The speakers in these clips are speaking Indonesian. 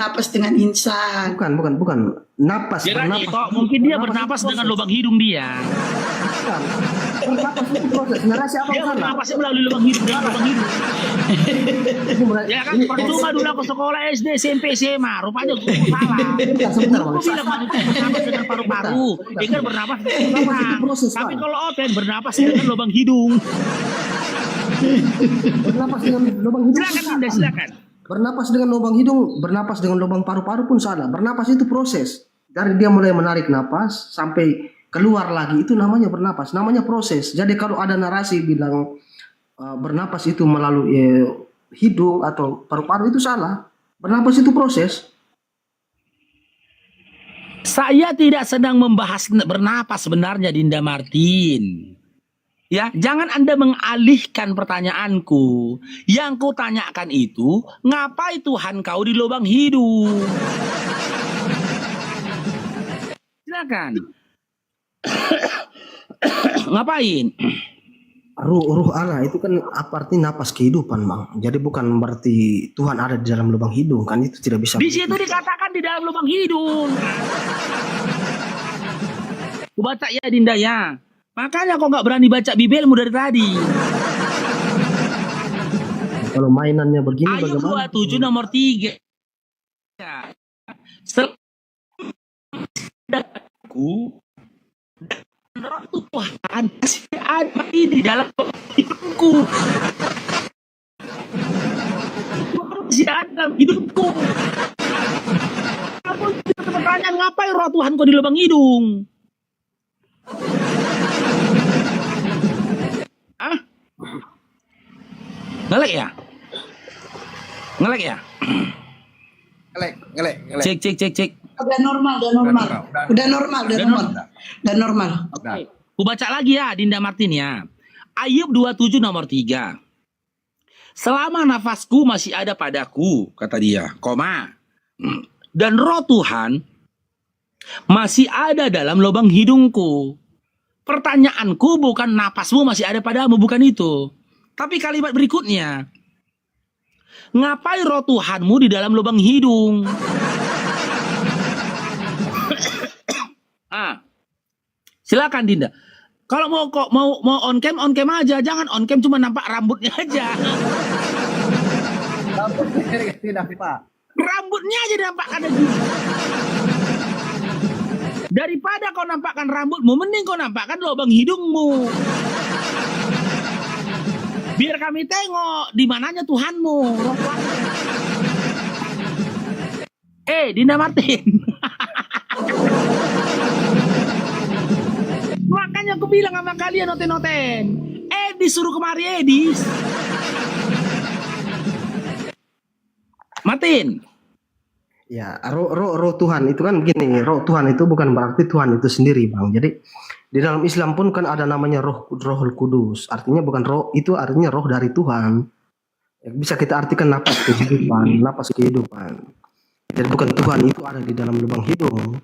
Napas dengan insang. Bukan. Napas, Ya kan, bernapas. Ito, mungkin dia bernapas dengan lubang hidung dia. Bukan. Bernapas itu proses. Narasi apa Dia yang salah? bernapasnya melalui lubang hidung, dengan lubang hidung. Ya kan, percuma dulu aku sekolah SD, SMP, SMA. Rupanya gue salah. Sebentar, Gue bilang manusia bernapas dengan paru-paru. Dia kan bernapas dengan insang. proses, Tapi Bang. kalau Oten bernapas dengan lubang hidung. Bernapas dengan lubang hidung. Silakan Dinda, silakan. Bernapas dengan lubang hidung, bernapas dengan lubang paru-paru pun salah. Bernapas itu proses. Dari dia mulai menarik napas sampai keluar lagi, itu namanya bernapas. Namanya proses. Jadi kalau ada narasi bilang bernapas itu melalui hidung atau paru-paru, itu salah. Bernapas itu proses. Saya tidak sedang membahas bernapas sebenarnya, Dinda Martin. Ya, jangan Anda mengalihkan pertanyaanku. Yang ku tanyakan itu, ngapai Tuhan kau di lubang hidung? Silakan. Ngapain? Ruh Allah itu kan apa artinya napas kehidupan, Bang. Jadi bukan berarti Tuhan ada di dalam lubang hidung, kan itu tidak bisa. Di situ dikatakan di dalam lubang hidung. Ku baca ya, Dinda ya. Makanya kok nggak berani baca Bibelmu dari tadi. Kalau mainannya begini Ayub bagaimana? 27 nomor 3. Aku roh Tuhan masih ada di dalam hidupku. Masih ada dalam hidupku. Aku pertanyaan, ngapain roh Tuhan kau di lubang hidung? Ah? Ngelek ya? Ngelek ya? Ngelek. Cek. Udah normal. Oke. Ku baca lagi ya, Dinda Martin ya. Ayub 27 nomor 3. Selama nafasku masih ada padaku, kata dia, koma. Dan roh Tuhan masih ada dalam lubang hidungku. Pertanyaanku bukan napasmu masih ada padamu, bukan itu. Tapi kalimat berikutnya, ngapain roh Tuhanmu di dalam lubang hidung? Silakan Dinda. Kalau mau on cam aja, jangan on cam cuma nampak rambutnya aja. Tidak, Pak. Rambutnya aja nampak ada gini. Daripada kau nampakkan rambutmu, mending kau nampakkan lubang hidungmu. Biar kami tengok di mananya Tuhanmu. Dinda Martin. Makanya aku bilang sama kalian, noten. Edis suruh kemari, Edis. Martin. Ya, roh Tuhan itu kan begini, roh Tuhan itu bukan berarti Tuhan itu sendiri, Bang. Jadi di dalam Islam pun kan ada namanya Rohul Kudus. Artinya bukan roh, itu artinya roh dari Tuhan. Bisa kita artikan napas kehidupan. Jadi bukan Tuhan itu ada di dalam lubang hidung.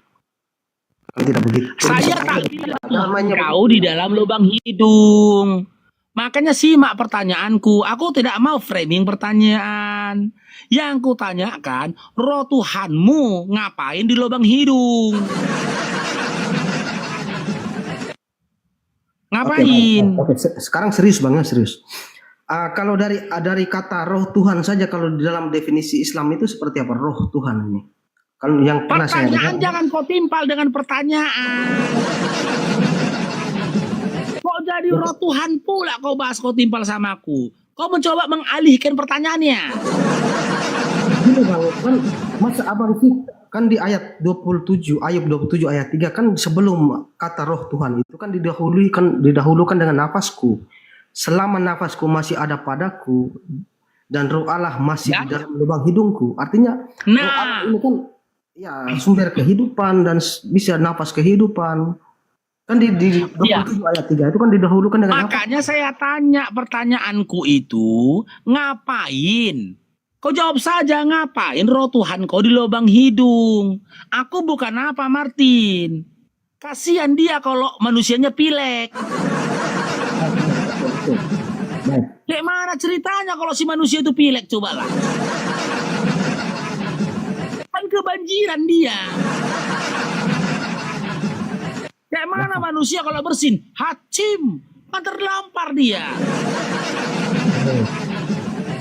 Kan tidak begitu. Saya tak bilang namanya kau di dalam lubang hidung. Makanya simak pertanyaanku. Aku tidak mau framing pertanyaan. Yang ku tanyakan, roh Tuhanmu ngapain di lubang hidung? Ngapain? Oke, sekarang serius Bang, serius. Kalau dari kata roh Tuhan saja, kalau di dalam definisi Islam itu seperti apa roh Tuhan ini? Kalau yang pernah saya Pertanyaan dengar, jangan kau timpal dengan pertanyaan. Kok jadi roh Tuhan pula kau bahas, kau timpal sama aku? Kau mencoba mengalihkan pertanyaannya. gini Bang, kan masa abang sih kan di ayat 27, Ayub 27 ayat 3 kan sebelum kata roh Tuhan itu kan didahulukan dengan nafasku. Selama nafasku masih ada padaku dan roh Allah masih di dalam lubang hidungku. Artinya roh Allah ini kan ya sumber kehidupan dan bisa nafas kehidupan. Kan di 27 ayat 3 itu kan didahulukan dengan makanya nafas. Saya tanya, pertanyaanku itu ngapain? Kau jawab saja, ngapain roh Tuhan kau di lubang hidung? Aku bukan apa, Martin. Kasihan dia kalau manusianya pilek. Kayak mana ceritanya kalau si manusia itu pilek, cobalah. kebanjiran dia. Kayak mana manusia kalau bersin? Hacim, kan terlampar dia.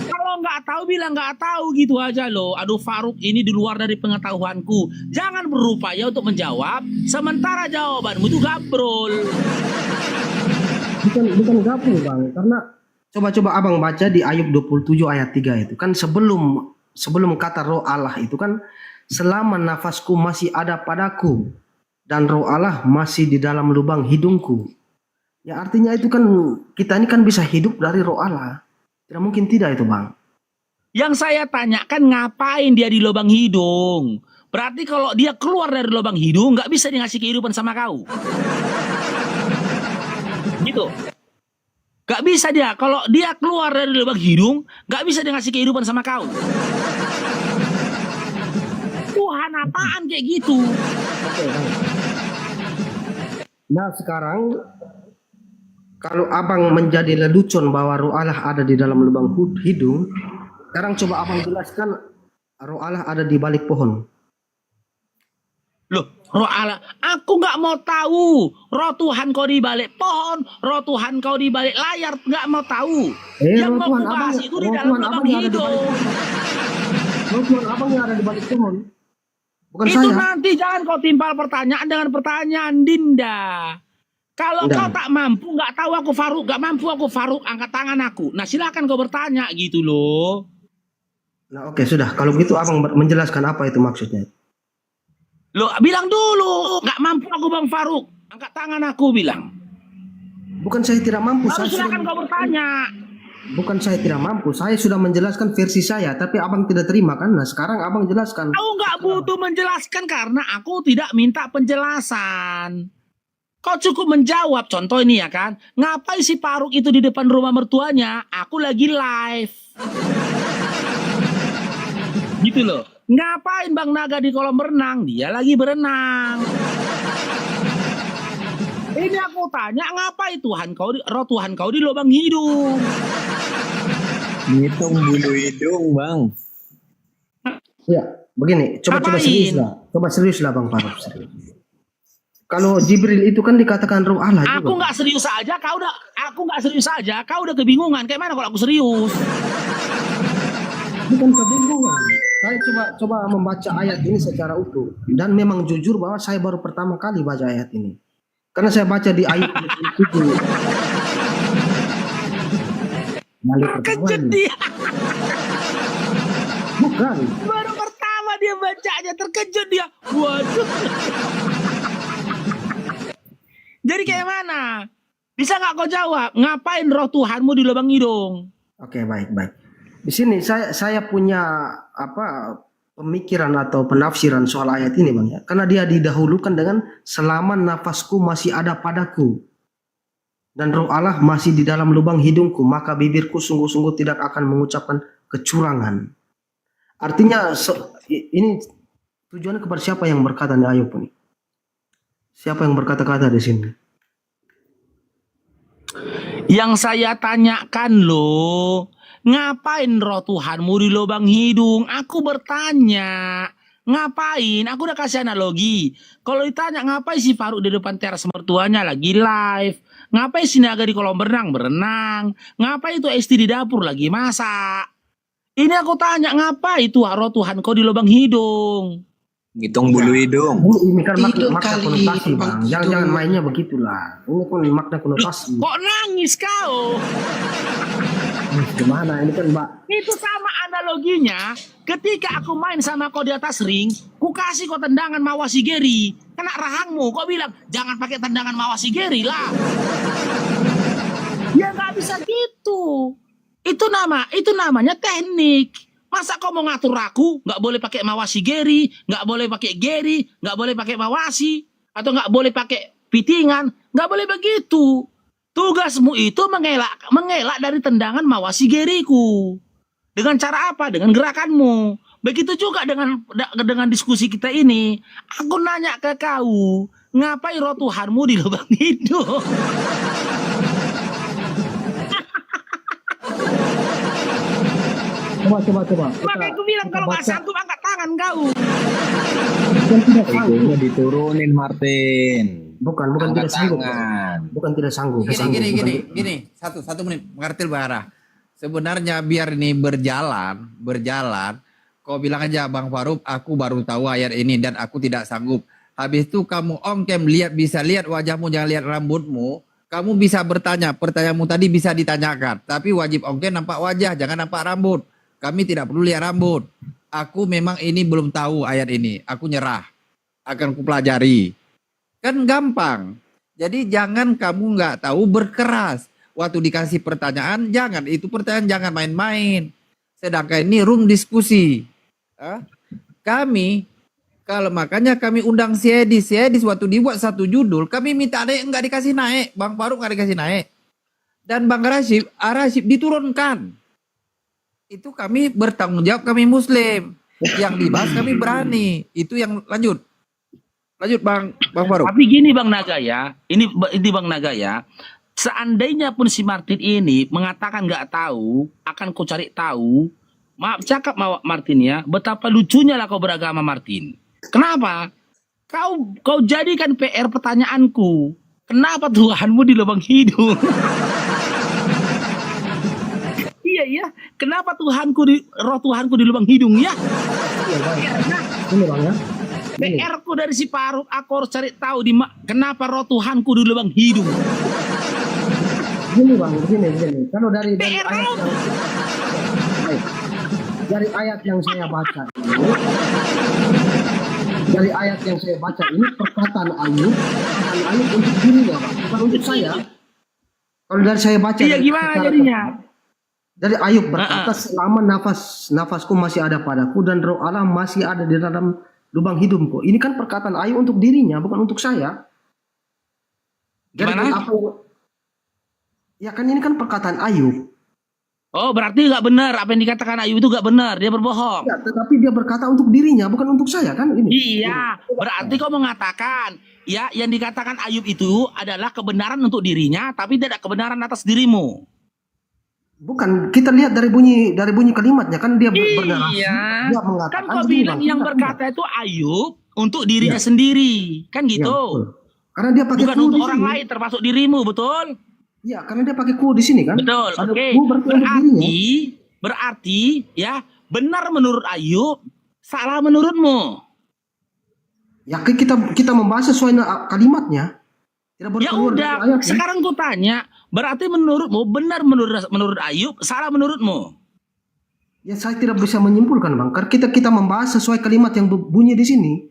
Kalau nggak tahu bilang nggak tahu gitu aja loh. Aduh Faruk, ini di luar dari pengetahuanku. Jangan berupaya untuk menjawab, sementara jawabanmu itu gabrol. Bukan gabung bang, karena coba abang baca di Ayub 27 ayat 3 itu kan sebelum kata roh Allah itu kan selama nafasku masih ada padaku dan roh Allah masih di dalam lubang hidungku. Ya artinya itu kan kita ini kan bisa hidup dari roh Allah. Tidak mungkin tidak itu bang. Yang saya tanyakan ngapain dia di lubang hidung? Berarti kalau dia keluar dari lubang hidung nggak bisa dia ngasih kehidupan sama kau. Gitu. Gak bisa dia. Kalau dia keluar dari lubang hidung, gak bisa dia ngasih kehidupan sama kau. Tuhan apaan kayak gitu? Nah sekarang kalau abang menjadi lelucon bahwa roh Allah ada di dalam lubang hidung, sekarang coba abang jelaskan roh Allah ada di balik pohon. Loh, roh Allah, aku nggak mau tahu. Roh Tuhan kau di balik pohon, roh Tuhan kau di balik layar, nggak mau tahu. Yang roh mau Tuhan kubahas abang, itu di roh dalam Tuhan lubang abang yang ada di balik hidung. pohon. Roh Tuhan abang yang ada di balik pohon. Bukan Itu saya. nanti jangan kau timpal pertanyaan dengan pertanyaan, Dinda. Kalau Dinda. kau tak mampu, nggak tahu aku Faruk, nggak mampu aku Faruk, angkat tangan aku. Nah silakan kau bertanya gitu loh. Nah oke sudah, kalau begitu abang menjelaskan apa itu maksudnya. Loh, bilang dulu, nggak mampu aku Bang Faruk. Angkat tangan aku bilang. Bukan saya tidak mampu. Lalu silakan kau bertanya. Bukan saya tidak mampu. Saya sudah menjelaskan versi saya, tapi abang tidak terima kan? Nah sekarang abang jelaskan. Aku nggak butuh menjelaskan karena aku tidak minta penjelasan. Kau cukup menjawab. Contoh ini ya kan. Ngapain si Faruk itu di depan rumah mertuanya? Aku lagi live. Gitu loh. Ngapain Bang Naga di kolam renang? Dia lagi berenang. Ini aku tanya, ngapain roh Tuhan kau di lubang hidung? Ngitung bulu hidung, Bang. Ya, begini, coba serius lah. Coba serius lah Bang Faruk. Serius. Kalau Jibril itu kan dikatakan roh Allah juga. Aku nggak serius aja, kau udah kebingungan. Kayak mana kalau aku serius? Bukan kebingungan. Saya coba membaca ayat ini secara utuh dan memang jujur bahwa saya baru pertama kali baca ayat ini. Karena saya baca di ayat 27. Kejut dia. Bukan. Baru pertama dia bacanya, terkejut dia. Waduh. Jadi kayak mana? Bisa nggak kau jawab? Ngapain roh Tuhanmu di lubang hidung? Oke, baik. Di sini saya punya pemikiran atau penafsiran soal ayat ini Bang ya. Karena dia didahulukan dengan selama nafasku masih ada padaku dan roh Allah masih di dalam lubang hidungku, maka bibirku sungguh-sungguh tidak akan mengucapkan kecurangan. Artinya ini tujuannya kepada siapa yang berkata nih Ayub ini? Siapa yang berkata-kata di sini? Yang saya tanyakan loh, ngapain roh Tuhanmu di lubang hidung? Aku bertanya, ngapain? Aku udah kasih analogi. Kalau ditanya ngapain si Faruk di depan teras mertuanya lagi live? Ngapain si Naga di kolam berenang? Ngapain itu Esti di dapur lagi masak? Ini aku tanya, ngapain itu roh Tuhan kau di lubang hidung? Ngitung bulu hidung. Ini kan Tidur makna kali, konotasi Bang. Bang. Jangan mainnya begitulah. Ini pun makna konotasi. Kok nangis kau? Gimana ini kan Mbak? Itu sama analoginya ketika aku main sama kau di atas ring, ku kasih kau tendangan Mawasi Geri, kena rahangmu, kau bilang jangan pakai tendangan Mawasi Geri lah. Ya nggak bisa gitu. Itu namanya teknik. Masa kau mau ngatur aku, nggak boleh pakai Mawasi Geri, nggak boleh pakai Geri, nggak boleh pakai Mawasi, atau nggak boleh pakai pitingan, nggak boleh begitu. Tugasmu itu mengelak dari tendangan Mawasi Geriku. Dengan cara apa? Dengan gerakanmu. Begitu juga dengan diskusi kita ini. Aku nanya ke kau, ngapain roh Tuhanmu di lubang hidung? Coba. Makanya aku bilang kalau nggak sanggup angkat tangan kau. Bukan tidak sanggup. Egonya diturunin Martin. Bukan Angkat tidak sanggup. tangan. Bukan tidak sanggup. Gini, satu menit, mengerti Bara. Sebenarnya biar ini berjalan, kau bilang aja Bang Faruk, aku baru tahu ayat ini dan aku tidak sanggup. Habis itu kamu ongkem bisa lihat wajahmu, jangan lihat rambutmu. Kamu bisa bertanya, pertanyaanmu tadi bisa ditanyakan. Tapi wajib ongkem nampak wajah, jangan nampak rambut. Kami tidak perlu lihat rambut. Aku memang ini belum tahu ayat ini. Aku nyerah. Akan kupelajari. Kan gampang. Jadi jangan kamu nggak tahu berkeras. Waktu dikasih pertanyaan, jangan. Itu pertanyaan jangan main-main. Sedangkan ini room diskusi. Kami, kalau makanya kami undang si Edis waktu dibuat satu judul, kami minta naik, nggak dikasih naik. Bang Faruk nggak dikasih naik. Dan Bang Rasyid diturunkan. Itu kami bertanggung jawab, kami Muslim. Yang dibahas kami berani. Itu yang lanjut. Lanjut Bang Faruk. Tapi gini Bang Nagaya, ini Bang Nagaya, seandainya pun si Martin ini mengatakan nggak tahu, akan kau cari tahu. Maaf cakap Martin ya, betapa lucunya lah kau beragama Martin. Kenapa? Kau jadikan PR pertanyaanku. Kenapa Tuhanmu di lubang hidung? Iya. Kenapa roh Tuhanku di lubang hidung ya? Ini Bang ya. PR ku dari si Faruk, aku harus cari tahu kenapa roh Tuhanku di lubang hidung. Gini Bang, begini. Kalau dari PR ayat dari ayat yang saya baca ini, ini perkataan Ayub untuk dirinya, Bang, bukan untuk saya. Kalau dari saya baca, Iya gimana jadinya? Dari Ayub berkata, selama nafasku masih ada padaku dan roh Allah masih ada di dalam lubang hidungku. Ini kan perkataan Ayub untuk dirinya, bukan untuk saya. Gimana? Ya kan ini kan perkataan Ayub. Oh berarti nggak benar apa yang dikatakan Ayub itu nggak benar, dia berbohong. Ya, tetapi dia berkata untuk dirinya, bukan untuk saya kan ini. Iya, berarti kau mengatakan ya yang dikatakan Ayub itu adalah kebenaran untuk dirinya, tapi tidak kebenaran atas dirimu. Bukan, kita lihat dari bunyi kalimatnya kan dia bernarasi. Iya. Dia mengatakan Kan kau bilang yang berkata itu Ayub untuk dirinya sendiri, kan gitu. betul. Karena dia pakai Bukan ku untuk di orang sini. lain, termasuk dirimu, betul? Iya, karena dia pakai ku di sini kan. Betul. Ada Oke. ku berarti untuk dirinya. Berarti ya benar menurut Ayub, salah menurutmu. Ya kita membahas sesuai kalimatnya. Tidak boleh Ya keluar dari udah, ayatnya. sekarang ku tanya, berarti menurutmu benar menurut Ayub, salah menurutmu? Ya saya tidak bisa menyimpulkan Bang. Karena kita membahas sesuai kalimat yang bunyi di sini.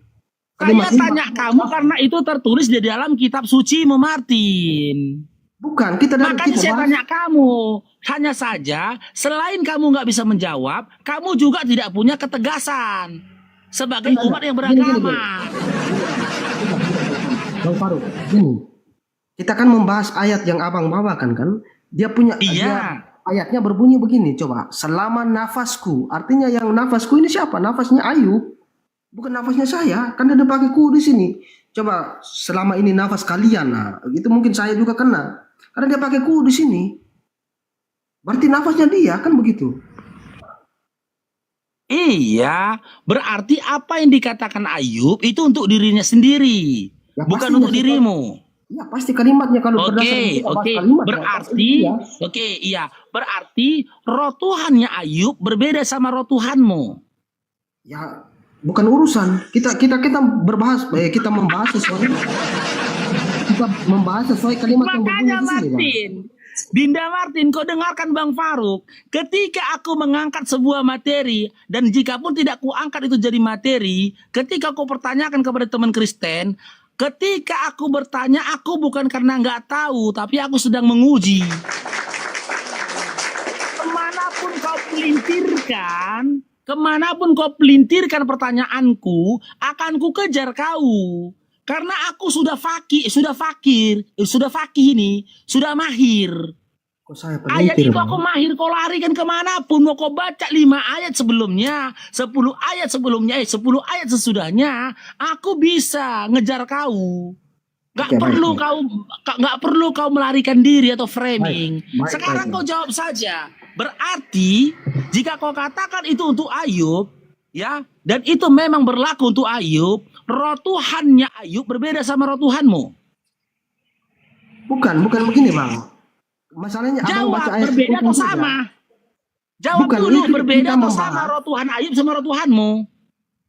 Saya tanya kamu karena itu tertulis di dalam kitab suci Martin. Bukan, Makanya saya tanya kamu. Hanya saja, selain kamu nggak bisa menjawab, kamu juga tidak punya ketegasan sebagai umat yang beragama. Bang Faruk, gini. Kita kan membahas ayat yang abang bawakan kan. Dia punya ayatnya berbunyi begini. Coba, selama nafasku. Artinya yang nafasku ini siapa? Nafasnya Ayub. Bukan nafasnya saya. Kan ada pakai ku di sini. Coba, selama ini nafas kalian. Nah, itu mungkin saya juga kena. Karena dia pakai ku di sini. Berarti nafasnya dia, kan begitu. Iya, berarti apa yang dikatakan Ayub itu untuk dirinya sendiri, Ya, bukan pastinya untuk dirimu. Ya, pasti kalimatnya kalau berdasarkan kalimat. Berarti, berarti roh Tuhannya Ayub berbeda sama roh Tuhanmu. Ya, bukan urusan. Kita membahas sesuai kalimat yang berbunyi Makanya di sini, Bang. Dinda Martin, kau dengarkan Bang Faruk. Ketika aku mengangkat sebuah materi, dan jika pun tidak kuangkat itu jadi materi, ketika kau pertanyakan kepada teman Kristen, ketika aku bertanya, aku bukan karena nggak tahu, tapi aku sedang menguji. Kemanapun kau pelintirkan pertanyaanku, akan ku kejar kau. Karena aku sudah fakih ini, sudah mahir. Kok saya Ayat pelintir, itu Bang? aku mahir, kau larikan kemanapun. Mau kau baca 5 ayat sebelumnya, 10 ayat sebelumnya, 10 ayat sesudahnya, aku bisa ngejar kau. Gak perlu kau melarikan diri atau framing. Sekarang kau jawab saja. Berarti jika kau katakan itu untuk Ayub, Ya, dan itu memang berlaku untuk Ayub. Roh Tuhannya Ayub berbeda sama roh Tuhanmu. Bukan begini bang. Masalahnya abang Jawab, baca ayat berbeda atau 33. sama? Jawab Bukan, dulu, ini berbeda kita atau sama membahas. roh Tuhan Ayub sama roh Tuhanmu?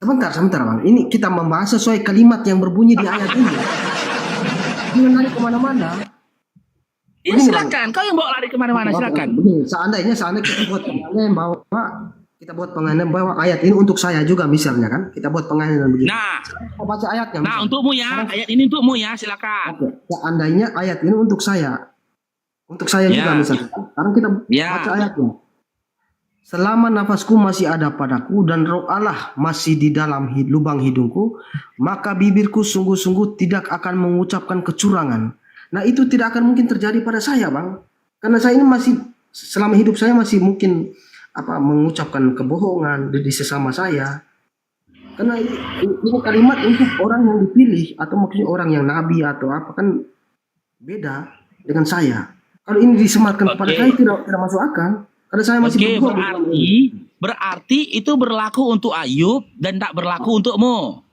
Sebentar bang. Ini kita membahas sesuai kalimat yang berbunyi di ayat ini. Jangan lari kemana-mana. Ya Begini, silakan, kau yang bawa lari kemana-mana, silakan. Begini, seandainya kita buat pengandalan bahwa ayat ini untuk saya juga misalnya kan. Kita buat pengandalan begini. Nah, Kita baca ayatnya. nah misalnya. untukmu ya, ayat ini untukmu ya, silakan. Oke. Seandainya ayat ini untuk saya. Untuk saya juga Ya. misalnya. Sekarang kita Ya. baca ayatnya. Selama nafasku masih ada padaku dan roh Allah masih di dalam lubang hidungku, maka bibirku sungguh-sungguh tidak akan mengucapkan kecurangan. Nah itu tidak akan mungkin terjadi pada saya bang. Karena saya ini masih, selama hidup saya masih mungkin mengucapkan kebohongan di sesama saya. Karena ini kalimat untuk orang yang dipilih atau maksudnya orang yang nabi atau apa kan beda dengan saya. Kalau ini disematkan kepada Oke. saya tidak masuk akal. Karena saya masih Oke, berbohong. berarti itu berlaku untuk Ayub dan tak berlaku untukmu.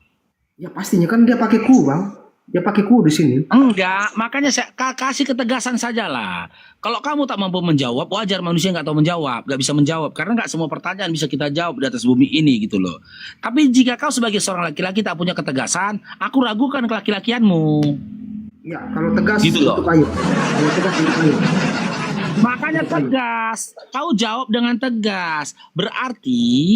Ya pastinya kan dia pakai ku bang. Dia pakai ku di sini. Enggak, makanya saya kasih ketegasan sajalah. Kalau kamu tak mampu menjawab, wajar manusia nggak tahu menjawab, nggak bisa menjawab. Karena nggak semua pertanyaan bisa kita jawab di atas bumi ini gitu loh. Tapi jika kau sebagai seorang laki-laki tak punya ketegasan, aku ragukan kelaki-lakianmu. Ya kalau tegas Gitu loh. untuk Ayub. Kalau tegas untuk Ayub. Makanya tegas, kau jawab dengan tegas. Berarti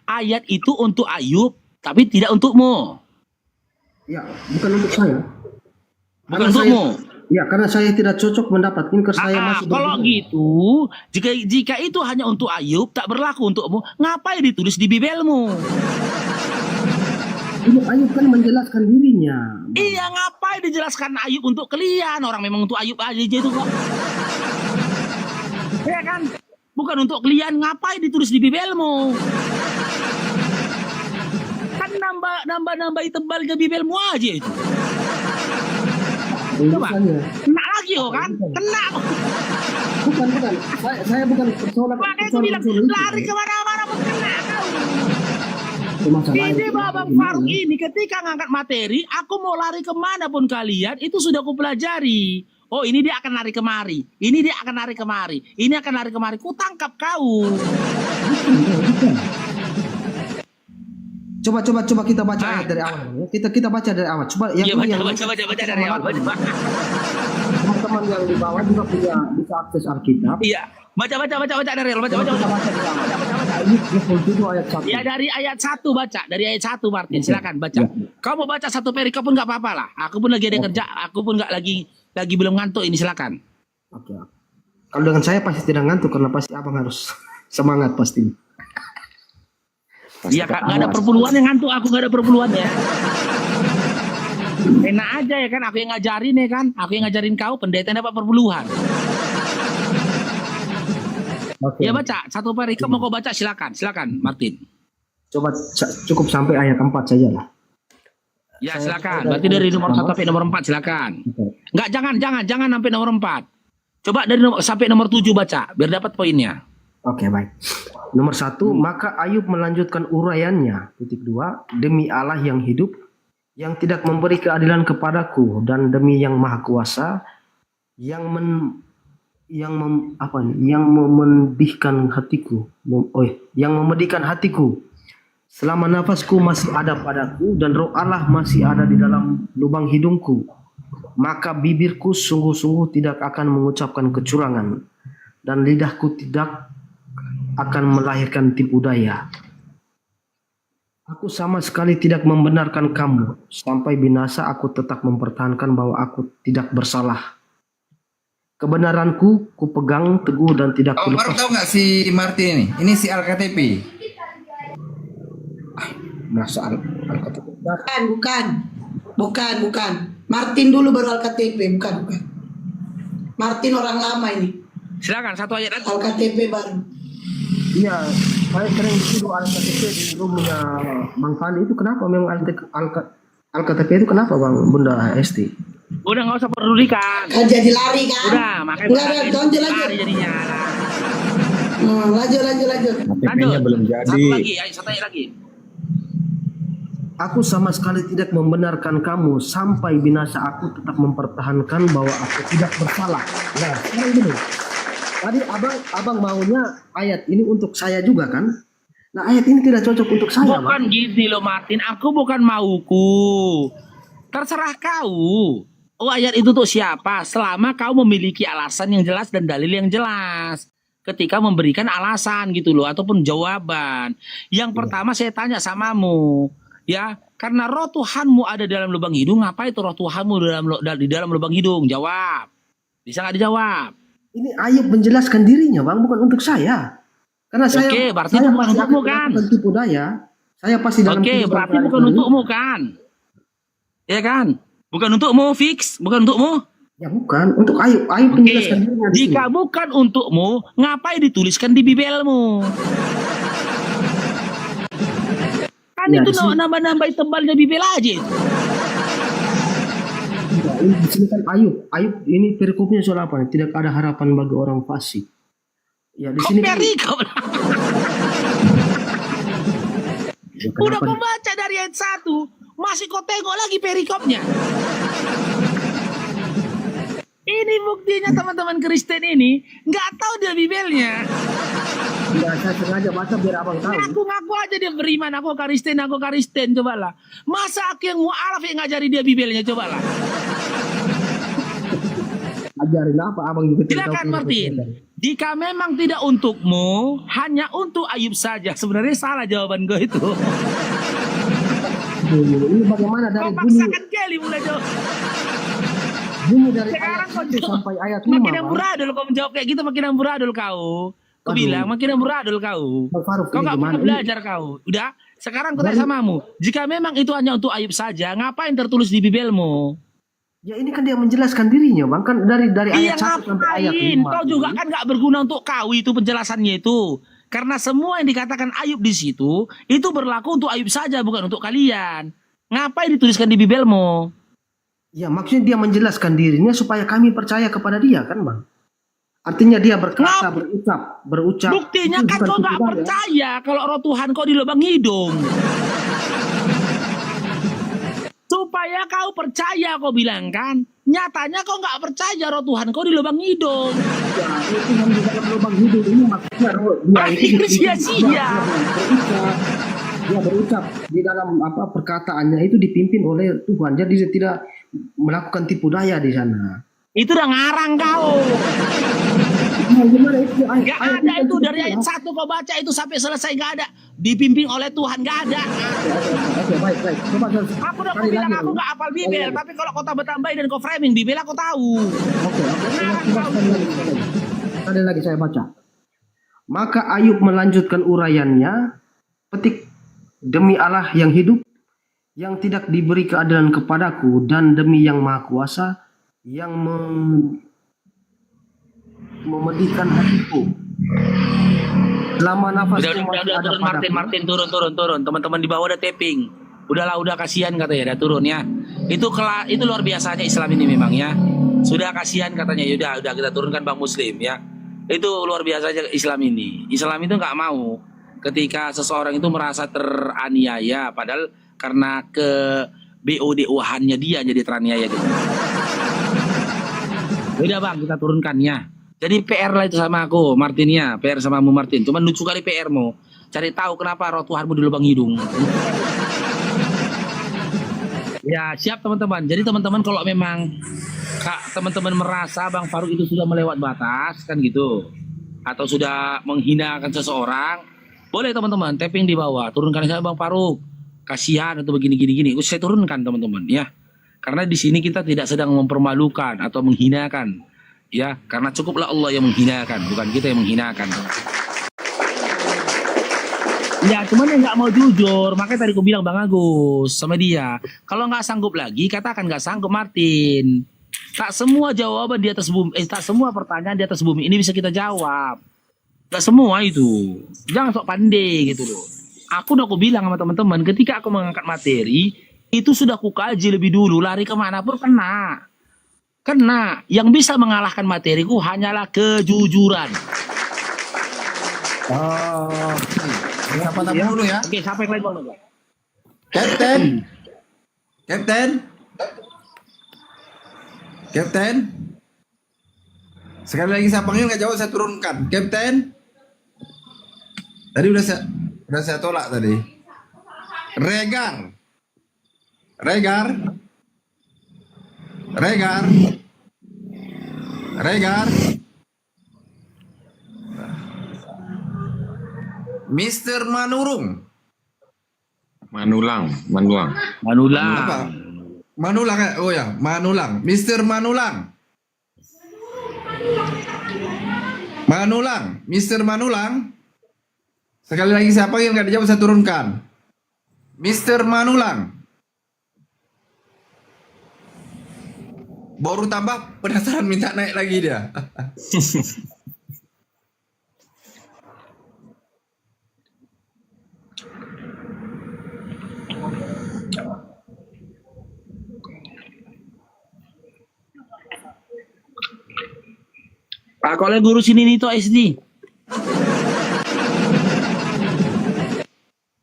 ayat itu untuk Ayub, tapi tidak untukmu. Ya bukan untuk saya. Bukan Karena untukmu. Ya karena saya tidak cocok mendapatkan karena saya masih Kalau berbohong. gitu, jika itu hanya untuk Ayub, tak berlaku untukmu, ngapain ditulis di Bibelmu? Ini Ayub kan menjelaskan dirinya. Iya, ngapain dijelaskan Ayub untuk kalian? Orang memang untuk Ayub aja itu kok. Ya kan? Bukan untuk kalian, ngapain ditulis di Bibelmu? Kan nambah tebal ke Bibelmu aja itu. Coba. Urusannya. Kena lagi kok kan? Kena. Bukan. Saya bukan persoalan. Makanya aku bilang, lari kemana-mana pun kena kau. Ini Babang Faruk ini ketika ngangkat materi, aku mau lari kemana pun kalian, itu sudah aku pelajari. Oh ini dia akan lari kemari, ini dia akan lari kemari, ini akan lari kemari. Ku tangkap kau. Coba kita baca ayat dari awal. Ya. Kita baca dari awal. Coba Iya yang baca dari awal. teman-teman yang di bawah juga bisa akses Alkitab. Iya, baca dari awal, baca. Ayub 27 ayat 1. Ya dari ayat 1 baca, dari ayat 1 Martin, silakan baca. Kau mau baca satu perikop pun nggak apa-apa lah. Aku pun lagi ada kerja, aku pun nggak lagi belum ngantuk ini, silakan. Oke. Kalau dengan saya pasti tidak ngantuk karena pasti abang harus semangat pasti. Iya kak, nggak ada perpuluhan yang ngantuk, aku nggak ada perpuluhan ya. Enak aja ya kan, aku yang ngajarin ya kan, aku yang ngajarin kau, pendeta dapat perpuluhan. Oke. Ya baca, satu perikop mau kau baca, silakan Martin. Coba cukup sampai ayat 4 saja lah. Ya silakan, berarti dari nomor 1 sampai nomor 4 silakan. Nggak, jangan sampai nomor 4. Coba dari sampai nomor 7 baca, biar dapat poinnya. Oke, baik. Nomor 1, maka Ayub melanjutkan uraiannya. Titik 2, demi Allah yang hidup, yang tidak memberi keadilan kepadaku, dan demi yang maha kuasa, yang memedihkan hatiku, yang memedihkan hatiku. Selama nafasku masih ada padaku, dan roh Allah masih ada di dalam lubang hidungku, maka bibirku sungguh-sungguh tidak akan mengucapkan kecurangan, dan lidahku tidak akan melahirkan tipu daya. Aku sama sekali tidak membenarkan kamu. Sampai binasa aku tetap mempertahankan bahwa aku tidak bersalah. Kebenaranku ku pegang teguh dan tidak Oh, baru kulepas. tahu nggak si Martin ini? Ini si Alktp. Masa Alkitab. Bukan. Martin dulu baru Alktp, bukan. Martin orang lama ini. Silakan satu ayat lagi. Alktp baru. Iya, saya sering disuruh Alkitab di rumahnya Bang Fandi. Itu kenapa memang Alkitab itu kenapa Bang Bunda Esti? Udah nggak usah pedulikan. Kan jadi lari kan? Udah, makanya Enggak, ganti lagi. lari jadinya. Lanjut. KTP-nya belum jadi. Satu lagi, ayo satu lagi. Aku sama sekali tidak membenarkan kamu sampai binasa. Aku tetap mempertahankan bahwa aku tidak bersalah. Nah, sekarang gini. Tadi abang maunya ayat ini untuk saya juga kan? Nah, ayat ini tidak cocok untuk saya, Bukan Bang. gini loh Martin, aku bukan mauku. Terserah kau. Oh, ayat itu untuk siapa? Selama kau memiliki alasan yang jelas dan dalil yang jelas. Ketika memberikan alasan gitu loh, ataupun jawaban. Yang pertama saya tanya samamu. Ya, karena roh Tuhanmu ada dalam lubang hidung, apa itu roh Tuhanmu di dalam lubang hidung? Jawab. Bisa nggak dijawab? Ini Ayub menjelaskan dirinya, Bang, bukan untuk saya. Karena saya Oke, berarti saya bukan pasti untukmu, akan kan? melakukan tipu daya. Saya pasti dalam Oke, kehidupan berarti bukan sehari-hari. untukmu kan? Ya kan? Bukan untukmu, fix? Bukan untukmu? Ya bukan, untuk Ayub. Ayub Oke, menjelaskan dirinya di jika sini. bukan untukmu, ngapain dituliskan di bibelmu? Kan Ya, itu di sini- nambah-nambahin tebalnya bibel aja itu. Tidak, ini di sini kan Ayub. Ayub ini perikopnya soal apa? Tidak ada harapan bagi orang fasik. Ya di Kok sini kan- perikop? Ya, Udah kenapa- kau baca dari ayat 1, masih kau tengok lagi perikopnya. Ini buktinya teman-teman Kristen ini nggak tahu dia bibelnya. Ya, saya sengaja baca biar abang tahu. Ngaku-ngaku aja dia beriman, aku Kristen, cobalah. Masa aku yang mu'alaf yang ngajari dia bibelnya, cobalah. Ajarin apa abang juga tidak tahu. Silakan kenapa Martin. saya. Jika memang tidak untukmu, hanya untuk Ayub saja. Sebenarnya salah jawaban gue itu. Ini bagaimana Kau dari bunyi, paksakan Kelly mulai jawab. bunyi dari Sekarang ayat kau 1 jawab. sampai ayat 5, Makin Bang. amburadul kau menjawab kayak gitu, makin amburadul kau. Kau Aduh. bilang makin amburadul kau. Bang Faruk, Kau ini nggak gimana? pernah Ini- belajar kau. Udah, sekarang aku tanya samamu. Jika memang itu hanya untuk Ayub saja, ngapain tertulis di bibelmu? Ya ini kan dia menjelaskan dirinya, Bang. Kan dari Iya ayat 1 sampai ayat ngapain? 5. Kau juga kan nggak berguna untuk kau itu penjelasannya itu. Karena semua yang dikatakan Ayub di situ itu berlaku untuk Ayub saja, bukan untuk kalian. Ngapain dituliskan di bibelmu? Ya maksudnya dia menjelaskan dirinya supaya kami percaya kepada dia kan, Bang. Artinya dia berkata, berucap. Buktinya itu kan bukan kau nggak tipu daya. percaya kalau roh Tuhan kau di lubang hidung. Supaya kau percaya, kau bilang kan. Nyatanya kau nggak percaya roh Tuhan kau di lubang hidung. Ya, itu yang di dalam lubang hidup ini maksudnya roh dia Akhirnya sia-sia. Dia berucap di dalam apa perkataannya itu dipimpin oleh Tuhan. Jadi dia tidak melakukan tipu daya di sana. Itu udah ngarang kau. Nah, gimana itu? Gak ada itu dari ayat 1 kau baca itu sampai selesai, gak ada. Dipimpin oleh Tuhan, gak ada. Oke, baik. Coba Aku udah sekali bilang lagi, aku Bang. gak hafal Bibel, tapi kalau kau tambah-tambahin dan kau framing Bibel aku tahu. Oke. Ngarang Coba kau. sekali lagi saya baca. Maka Ayub melanjutkan uraiannya, petik, demi Allah yang hidup, yang tidak diberi keadilan kepadaku, dan demi yang maha kuasa, yang memedihkan hatiku. Selama nafasku Udah masih ada turun padaku. Martin turun. Teman-teman di bawah udah tapping. Udah kasihan katanya, udah turun ya. Itu luar biasanya Islam ini memang ya. Sudah kasihan katanya, udah kita turunkan Bang Muslim ya. Itu luar biasanya Islam ini. Islam itu nggak mau ketika seseorang itu merasa teraniaya, padahal karena ke BOD-wahannya dia jadi teraniaya gitu. Udah Bang, kita turunkan ya. Jadi PR lah itu sama aku, Martin ya. PR sama mu Martin. Cuman lucu kali PR-mu. Cari tahu kenapa roh Tuhanmu di lubang hidung. Ya siap teman-teman. Jadi teman-teman kalau memang teman-teman merasa Bang Faruk itu sudah melewat batas kan gitu, atau sudah menghinakan seseorang, boleh teman-teman tapping di bawah, turunkan saya Bang Faruk, kasihan atau begini-gini. Saya turunkan teman-teman ya. Karena di sini kita tidak sedang mempermalukan atau menghinakan, ya. Karena cukuplah Allah yang menghinakan, bukan kita yang menghinakan. Ya, cuman yang nggak mau jujur, makanya tadi aku bilang Bang Agus sama dia, kalau nggak sanggup lagi, katakan nggak sanggup Martin. Tak semua jawaban di atas bumi, tak semua pertanyaan di atas bumi ini bisa kita jawab. Gak semua itu. Jangan sok pandai gitu loh. Aku bilang sama teman-teman, ketika aku mengangkat materi, itu sudah aku kaji lebih dulu, lari kemana pun kena. Kena. Yang bisa mengalahkan materiku hanyalah kejujuran. Oh, siapa tamu dulu ya? Oke, siapa yang lain mau? Kapten. Kapten. Kapten. Sekali lagi saya panggil nggak jawab saya turunkan. Kapten. Tadi udah saya tolak tadi. Regar. Regar. Regar. Regar. Mr. Manurung. Manulang. Apa? Manulang ya? Oh ya, Manulang. Mr. Manulang. Manulang. Mr. Manulang. Sekali lagi saya panggil nggak dijawab saya turunkan. Mr. Manulang. Baru tambah penasaran minta naik lagi dia. Pak, kalau guru sini nih tuh SD.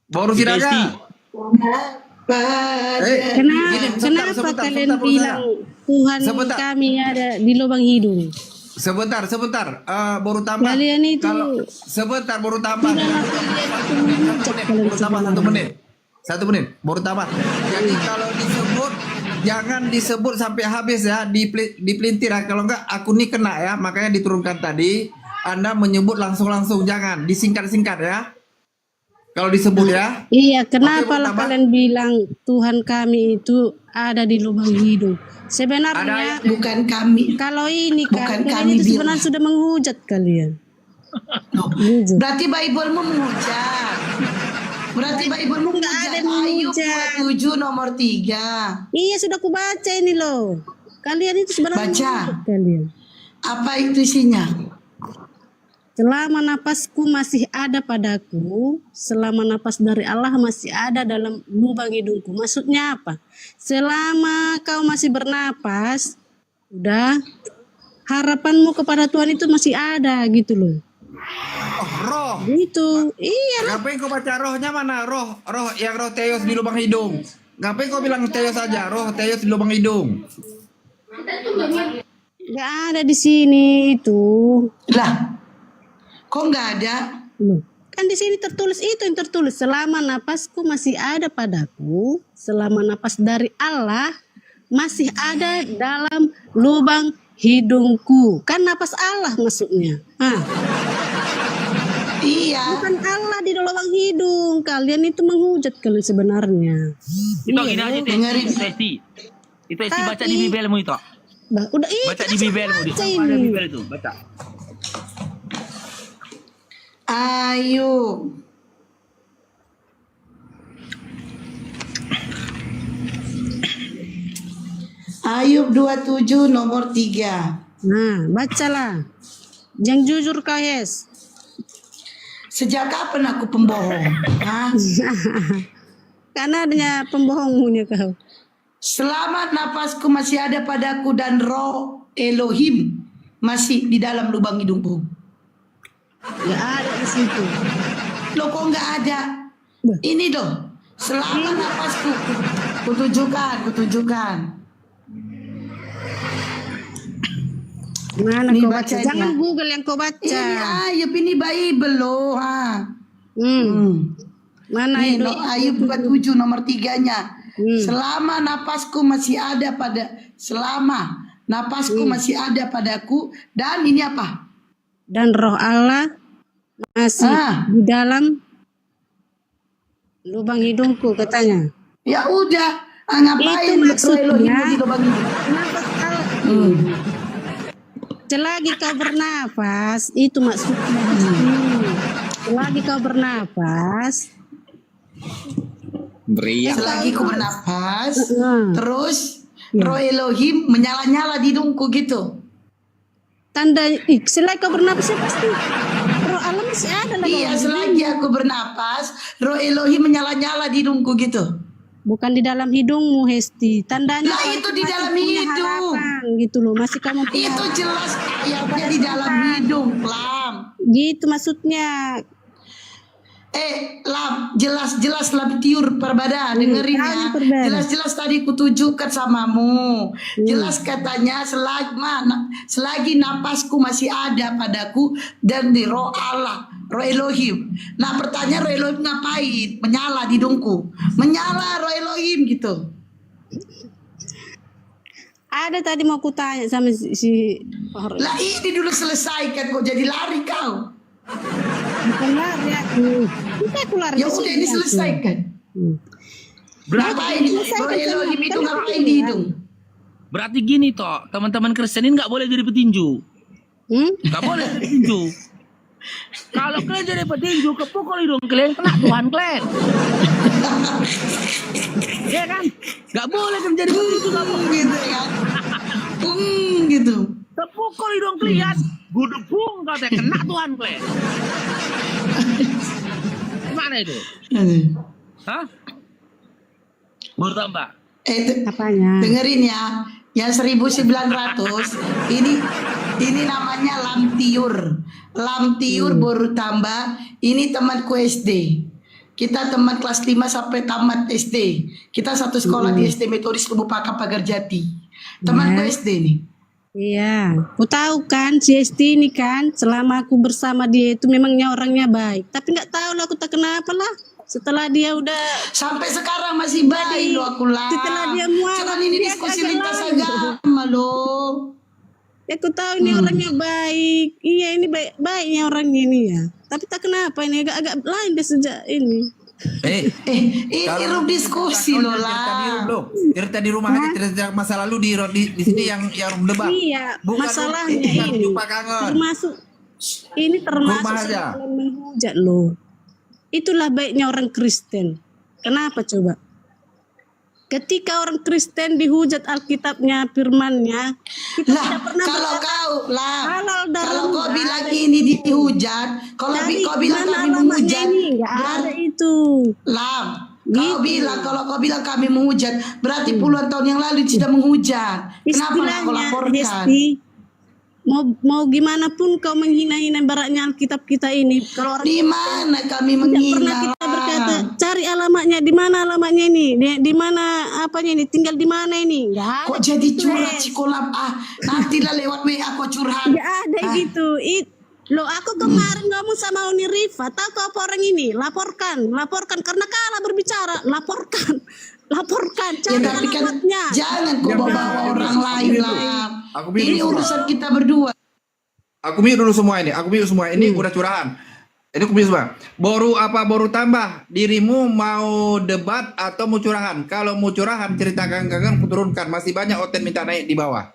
Baru tidak SD. ada. Gini, Kenapa kalian sebentar, bilang Tuhan Sebentar. kami ada di lubang hidung? Sebentar. Baru tambah. Kalian itu Sebentar, baru tambah. Baru tambah 1 menit. 1 menit, baru tambah. Jadi kalau disebut, jangan disebut sampai habis ya, dipelintir ya. Kalau enggak, aku nih kena ya, makanya diturunkan tadi. Anda menyebut langsung, jangan disingkat-singkat ya. Kalau disebut ya. Iya, kenapa Oke, lah Bapak. kalian bilang Tuhan kami itu ada di lubang hidung? Sebenarnya Bukan kami. kalau ini Bukan kan kalian kami itu bilang. sebenarnya sudah menghujat kalian. Loh, Jujur. berarti Bible-mu menghujat. Berarti Bible-mu Nggak ada menghujat. yang Ayub menghujat. 27 nomor 3. Iya, sudah ku baca ini loh. Kalian itu sebenarnya Baca. menghujat kalian. Apa itu isinya? Selama napasku masih ada padaku, selama napas dari Allah masih ada dalam lubang hidungku. Maksudnya apa? Selama kau masih bernapas, udah harapanmu kepada Tuhan itu masih ada gitu loh. Oh, roh. Gitu. Iya. Ngapain kau baca rohnya mana? Roh yang roh Teos di lubang hidung. Ngapain kau bilang Teos aja? Roh Teos di lubang hidung. Gak ada di sini itu. Lah, kok nggak ada? Loh, kan di sini tertulis itu yang tertulis. Selama napasku masih ada padaku, selama napas dari Allah masih ada dalam lubang hidungku. Kan napas Allah maksudnya. Hah. Iya. Bukan Allah di lubang hidung. Kalian itu menghujat kalian sebenarnya. Itu gini aja dengerin. Itu isi baca di Bibelmu itu. Udah Baca di Bibelmu di baca ada ini. Bibel itu, baca. Ayub. Ayub 27 nomor 3. Nah, bacalah. Yang jujur kau, Yes. Sejak kapan aku pembohong? Hah? Karena adanya pembohongnya kau. Selama napasku masih ada padaku dan roh Elohim masih di dalam lubang hidungku. Gak ada di situ. Loh kok nggak ada? Bah. Ini dong. Selama napasku. Kutunjukkan. Mana Nih, kau baca? baca Jangan dia. Google yang kau baca. Ini Ayub, ini Bible loh. Ha. Mana Nih, itu? Ayub 27 nomor 3-nya. Hmm. Selama napasku masih ada masih ada padaku dan ini apa? Dan roh Allah masih di dalam lubang hidungku katanya. Ya udah, ngapain Itu maksudnya. roh Elohim di lubang hidung? Kenapa Allah? Selagi kau bernapas, itu maksudnya. Selagi kau bernapas, Beriak. Selagi ku bernapas, Heeh. terus roh Elohim menyala-nyala di hidungku gitu. tanda selagi kau bernapas ya pasti roh Allah masih ada lah. Iya, dalam selagi aku bernapas, roh Elohim menyala-nyala di hidungku gitu. bukan di dalam hidungmu, Hesti. Tandanya Lah, kau itu di masih dalam punya hidung. harapan, gitu loh. Masih kamu punya Itu jelas ayatnya di dalam hidung, Lam. gitu maksudnya. Lam, jelas-jelas Lam tiur Perbada, dengerin ya. tahu Perbada. Jelas-jelas tadi kutunjukkan samamu. Jelas katanya selagi napasku masih ada padaku dan di roh Allah, roh Elohim. Nah pertanyaan roh Elohim ngapain? Menyala di hidungku. Menyala roh Elohim gitu. Ada tadi mau kutanya sama si Pak Lah ini dulu selesaikan kok jadi lari kau. Bukan lari aku. Kita aku lari. Ya ke udah sini ini aku. selesaikan. Ngapain roh Elohim itu ngapain di hidung? Berarti gini toh, teman-teman Kristen ini nggak boleh jadi petinju. Nggak boleh jadi petinju. Kalau kalian jadi petinju, kepukul hidung kalian, kena Tuhan kalian. Ya kan? Nggak boleh kan jadi petinju, nggak boleh. Gitu kan. Gitu. Kepukul hidung kalian, budepung kau teh, kena Tuhan kalian. Gimana itu? Hah? Bertambah. Apanya? Dengerin ya. Yang 1900 ini namanya lamtiur. Lamtiur baru tambah. Ini temanku SD. Kita teman kelas 5 sampai tamat SD. Kita satu sekolah di SD Metodis Lubupaka Pagarjati. Temanku SD nih. Iya, aku tahu kan si Esti ini kan selama aku bersama dia itu memangnya orangnya baik. Tapi nggak tahu lah aku tak kenapa lah. Setelah dia udah Sampai sekarang masih baik loh aku lah. setelah dia mualaf, Jangan ini dia diskusi agak lintas lain. agama loh. ya aku tahu ini orangnya baik. Iya ini baiknya orangnya ini ya. Tapi tak kenapa ini agak lain dia sejak ini. Ini Kalau rup diskusi cerita loh di lah. room, cerita di rumah aja, cerita masa lalu di sini yang room debat. Iya, Bukan masalahnya bukan ini jumpa kangen. termasuk Rumah aja. sebelum menghujat loh. Itulah baiknya orang Kristen. Kenapa coba? Ketika orang Kristen dihujat Alkitabnya, firmannya, kita Lah, tidak pernah kalau berkata, kau lah, halal dalam kalau kau nggak bilang ada. ini dihujat, kalau Dari kau bilang mana kami alamatnya menghujat, ini? Nggak ada itu. Lam, Gitu. kau bilang kalau kau bilang kami menghujat, berarti puluhan tahun yang lalu sudah menghujat. Kenapa nggak kau Istilahnya, laporkan? Desti, mau gimana pun kau menghina-hina baraknya Alkitab kita ini. Kalau orang Di mana kami tidak pernah menghina? kita berkata cari alamatnya, di mana alamatnya ini, di mana apanya ini, tinggal di mana ini, nggak ada. Kok jadi gitu, curhat Les. si kolam? Nantilah lewat WA kau curhat. Nggak ada gitu. Loh aku kemarin ngomong sama Uni Rifa, tahu kau apa orang ini? Laporkan karena kalah berbicara, laporkan, Ya cari tapi kan alamatnya. jangan kau bawa orang lain lah. Aku Ini bingung. urusan kita berdua. Aku mute dulu semua ini. Ini udah curahan. Ini aku mute semua. Baru tambah. Dirimu mau debat atau mau curahan? Kalau mau curahan ceritakan aku turunkan. Masih banyak oten minta naik di bawah.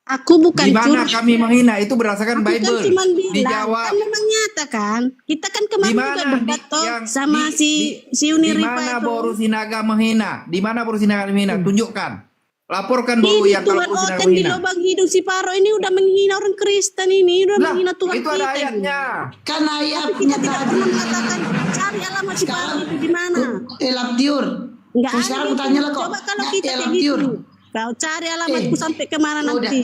Aku bukan Di mana curhat. kami menghina itu berdasarkan Aku kan Bible. cuma bilang, Dijawab. kan memang nyata kan. Kita kan kemarin Di mana juga debat toh yang sama si Uni di Rifa mana itu. Boru Sinaga menghina? Di mana Boru Sinaga menghina? Tunjukkan. Laporkan Boru Ini yang kalau Tuhan Boru Sinaga Oten di menghina. lubang hidung si Paro ini udah menghina orang Kristen ini, udah Lah, menghina Tuhan itu kita. ada ini. ayatnya. Kan Tapi ayatnya kita tidak tadi. pernah mengatakan cari alamat si Paro Sekarang itu di mana. Lamtiur. Enggak ada. Sekarang gitu. aku tanya lah kok. Coba kalau Nggak, kita kayak Lamtiur. gitu. Kau cari alamatku sampai kemana udah. nanti.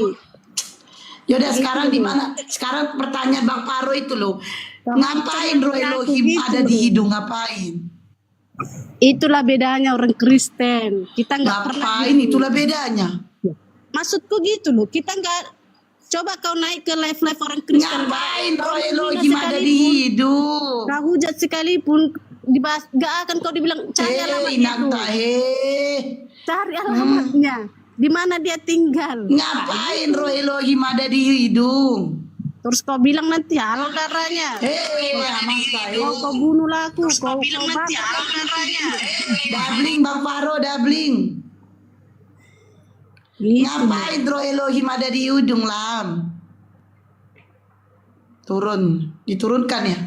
Yaudah sekarang di mana? Sekarang pertanyaan Bang Paro itu loh. Ngapain roh Elohim gitu ada di loh. hidung? Ngapain? Itulah bedanya orang Kristen. Kita nggak pernah. Ngapain? Itulah bedanya. Maksudku gitu loh. Kita nggak. Coba kau naik ke live orang Kristen. Ngapain Kau roh menghina Elohim ada di sekalipun, hidung? kau hujat sekalipun dibahas, gak akan kau dibilang cari alamatnya itu. Nanta Cari alamatnya. Di mana dia tinggal. Ngapain roh Elohim ada di hidung? Terus kau bilang nanti halal darahnya. Kau bunuh lah aku. Kau bilang nanti halal darahnya. Dabling Bang Paro, dabling. Gitu. Ngapain roh Elohim ada di hidung Lam? Turun, diturunkan ya?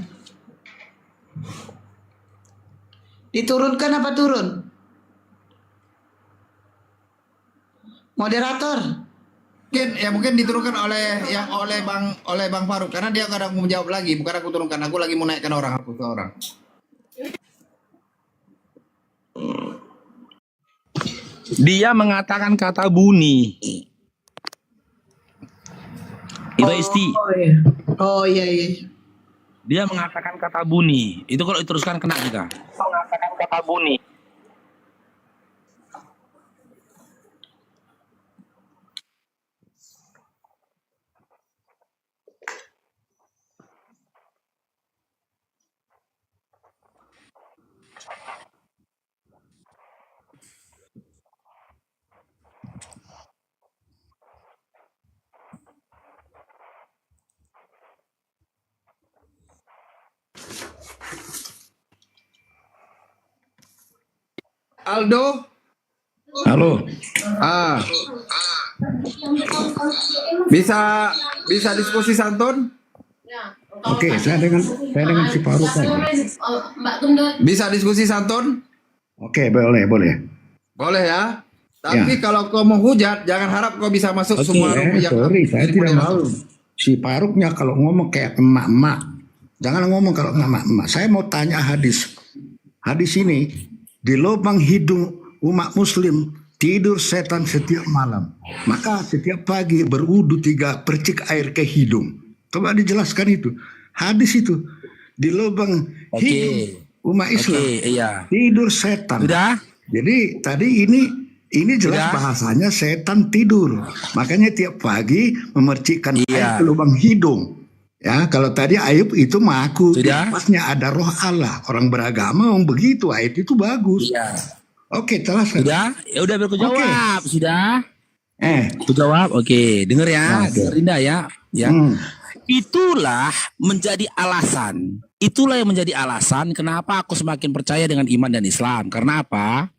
Diturunkan apa turun? Moderator. Mungkin diturunkan oleh Bang Faruk karena dia kadang mau menjawab lagi, bukan aku turunkan. Aku lagi mau naikkan orang aku ke orang. Dia mengatakan kata buni. Iba Isti. Oh iya iya. Dia mengatakan kata bunyi. Itu kalau diteruskan kena kita. Mengatakan kata bunyi. Aldo, Halo. ah, bisa diskusi santun? Oke, saya dengan si Faruk tadi. Bisa diskusi santun? Oke, boleh. Boleh ya. Tapi kalau kau mau hujat, jangan harap kau bisa masuk semua room yang sorry, saya jadi tidak moderator. mau. Si Faruknya kalau ngomong kayak emak-emak. Jangan ngomong kalau emak-emak. Saya mau tanya hadis. Hadis ini, di lubang hidung umat muslim tidur setan setiap malam. Maka setiap pagi berwudu 3 percik air ke hidung. Coba dijelaskan itu. Hadis itu, di lubang hidung umat Islam iya. tidur setan. Sudah? Jadi tadi ini jelas Sudah? bahasanya setan tidur. Makanya tiap pagi memercikkan Iya. air ke lubang hidung. Ya, kalau tadi Ayub itu mengaku Sudah? pasnya ada roh Allah. Orang beragama begitu, ayat itu bagus. Iya. Oke, jelaskan. Sudah? Ya udah biar aku jawab. Sudah? Aku jawab. Oke, denger ya. Oke. Denger Dinda ya. Ya. Itulah menjadi alasan. Itulah yang menjadi alasan kenapa aku semakin percaya dengan iman dan Islam. Karena apa?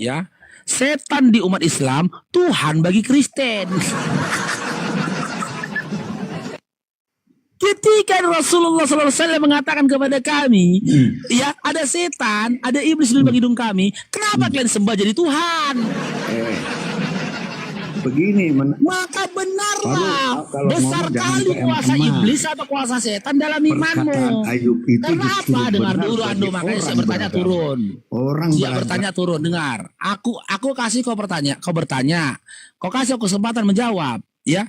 Ya. Setan di umat Islam Tuhan bagi Kristen. Ketika Rasulullah SAW mengatakan kepada kami, ya ada setan, ada iblis di lubang hidung kami, kenapa kalian sembah jadi Tuhan? Begini, Maka benarlah Faruk, kalau besar ngomong jangan kali kayak kuasa emak. iblis atau kuasa setan dalam perkataan imanmu. Ayub itu Karena justru apa? Dengar benar dulu bagi Ando, makanya saya orang bertanya beragama. turun. Orang Siap beragama. bertanya turun, dengar. Aku kasih kau bertanya. Kau kasih aku kesempatan menjawab. Ya,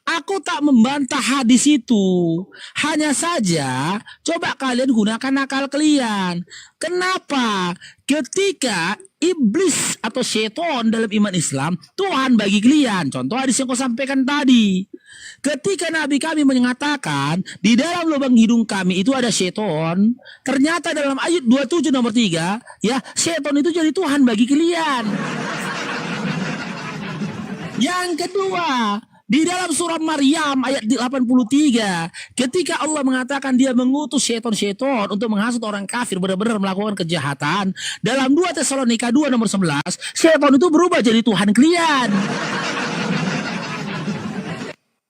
aku tak membantah hadis itu. Hanya saja, coba kalian gunakan akal kalian. Kenapa? Ketika iblis atau setan dalam iman Islam, Tuhan bagi kalian. Contoh hadis yang kau sampaikan tadi. Ketika Nabi kami mengatakan di dalam lubang hidung kami itu ada setan, ternyata dalam ayat 27 nomor 3, ya, setan itu jadi Tuhan bagi kalian. Yang kedua, di dalam surah Maryam ayat 83, ketika Allah mengatakan dia mengutus setan-setan untuk menghasut orang kafir benar-benar melakukan kejahatan, dalam 2 Tesalonika 2 nomor 11, setan itu berubah jadi Tuhan kalian.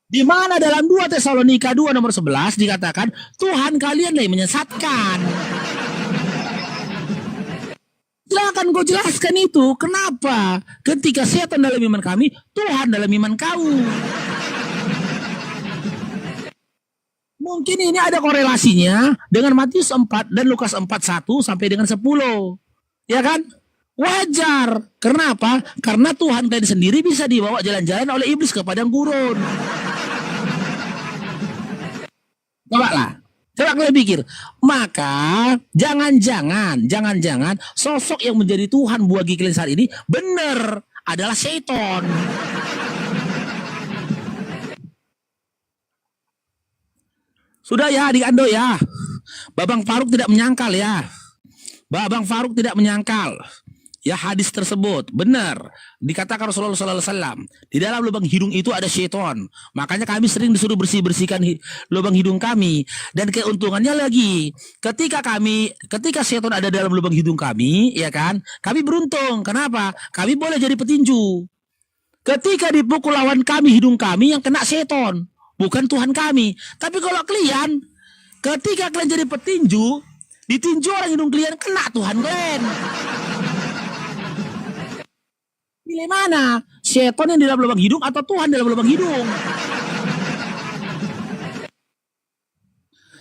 Di mana dalam 2 Tesalonika 2 nomor 11 dikatakan Tuhan kalian yang menyesatkan. Silakan kau jelaskan itu. Kenapa? Ketika setan dalam iman kami, Tuhan dalam iman kau. Mungkin ini ada korelasinya dengan Matius 4 dan Lukas 4:1 sampai dengan 10. Ya kan? Wajar. Kenapa? Karena Tuhan tadi sendiri bisa dibawa jalan-jalan oleh iblis ke padang gurun. Coba kalian pikir. Maka jangan-jangan sosok yang menjadi Tuhan bagi kalian saat ini benar adalah setan. Sudah ya adik Ando ya. Babang Faruk tidak menyangkal ya. Babang Faruk tidak menyangkal. Ya hadis tersebut benar dikatakan Rasulullah SAW di dalam lubang hidung itu ada setan. Makanya kami sering disuruh bersihkan lubang hidung kami. Dan keuntungannya lagi ketika setan ada dalam lubang hidung kami, ya kan? Kami beruntung. Kenapa? Kami boleh jadi petinju. Ketika dipukul lawan kami hidung kami yang kena setan, bukan Tuhan kami. Tapi kalau kalian ketika kalian jadi petinju, ditinju orang hidung kalian kena Tuhan kalian. Pilih mana? Setan yang di dalam lubang hidung atau Tuhan dalam lubang hidung?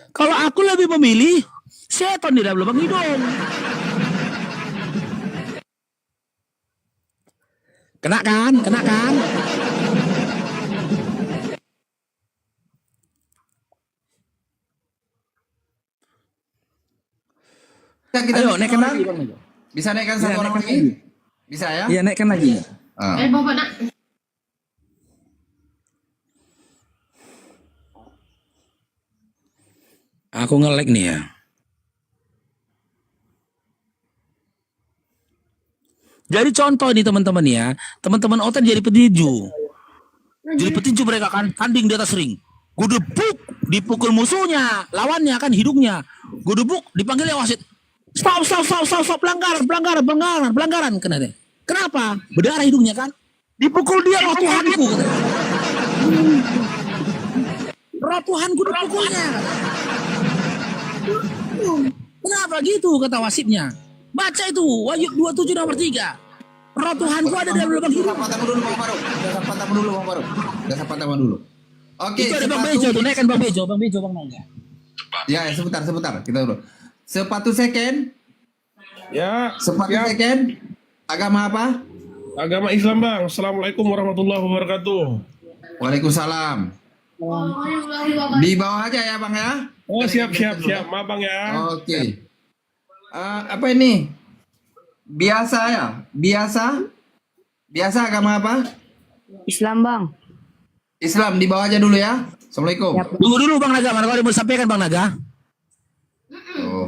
Kalau aku lebih memilih setan di dalam lubang hidung. Kena kan? Kena kan? Kita Ayo naikkan orang lagi lagi. Bang Bejo. Bisa naikkan Iya, satu orang naikkan lagi? lagi. Bisa ya? Iya naikkan lagi. Ah. Aku nge-lag nih ya. Jadi contoh nih teman-teman ya, teman-teman Oten jadi petinju. Jadi petinju mereka kan tanding di atas ring. Gudebuk dipukul musuhnya, lawannya kan hidungnya. Gudebuk dipanggil wasit. Stop, pelanggaran. Kenapa? Berdarah hidungnya kan? Dipukul dia roh Tuhanku. Roh Tuhanku dipukulnya. Kenapa gitu kata wasitnya? Baca itu Wahyu 27 nomor 3. Roh Tuhanku ada dalam lubang hidung. Dasar patah dulu Bang Faruk. Dasar patah dulu. Oke, Itu ada Bang Bejo tuh, naikkan Bang Bejo, Bang Naga. Ya, sebentar. Kita dulu. Sepatu second. Ya, Sepatu siap. second. Agama apa? Agama Islam bang. Assalamualaikum warahmatullahi wabarakatuh. Waalaikumsalam. Di bawah aja ya Bang ya. Oh siap. Maaf bang ya. Oke. Apa ini? Biasa ya? Biasa agama apa? Islam bang. Islam, di bawah aja dulu ya. Assalamualaikum. Tunggu dulu Bang Naga, mana kau mau sampaikan Bang Naga? Oh.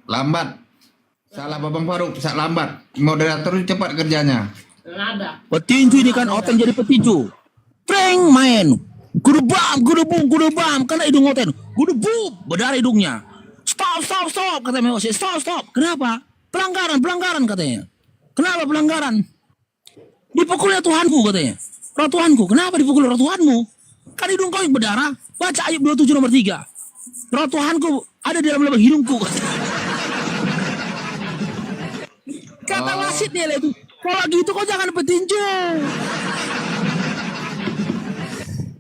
Lambat. Salah Bang Faruk, lambat. Moderator itu cepat kerjanya. Petinju ini kan Oten jadi petinju. Prank main. Gudebam, kena hidung Oten. Gudebuk, berdarah hidungnya. Stop, katanya wasit. Stop. Kenapa? Pelanggaran katanya. Kenapa pelanggaran? Dipukulnya Tuhanku katanya. Roh Tuhanku, kenapa dipukul roh Tuhanmu? Kan hidung kau yang berdarah. Baca Ayub 27 nomor 3. Roh Tuhanku ada di dalam lubang hidungku. Kata wasit dia itu. Kalau gitu kau jangan petinju.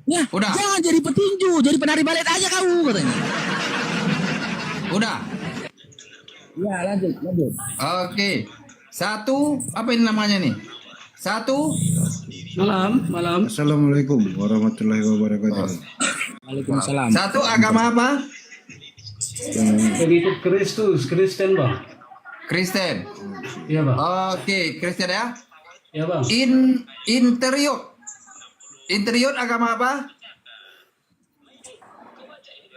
Ya, Udah. jangan jadi petinju, jadi penari balet aja kau katanya. Udah. Ya, lanjut. Oke. Satu, apa ini namanya nih? Satu. Malam. Assalamualaikum warahmatullahi wabarakatuh. Waalaikumsalam. Satu, agama apa? Pengikut Kristus, Kristen bang. Kristen. Iya bang. Oke, Kristen ya. Iya bang. Interior agama apa?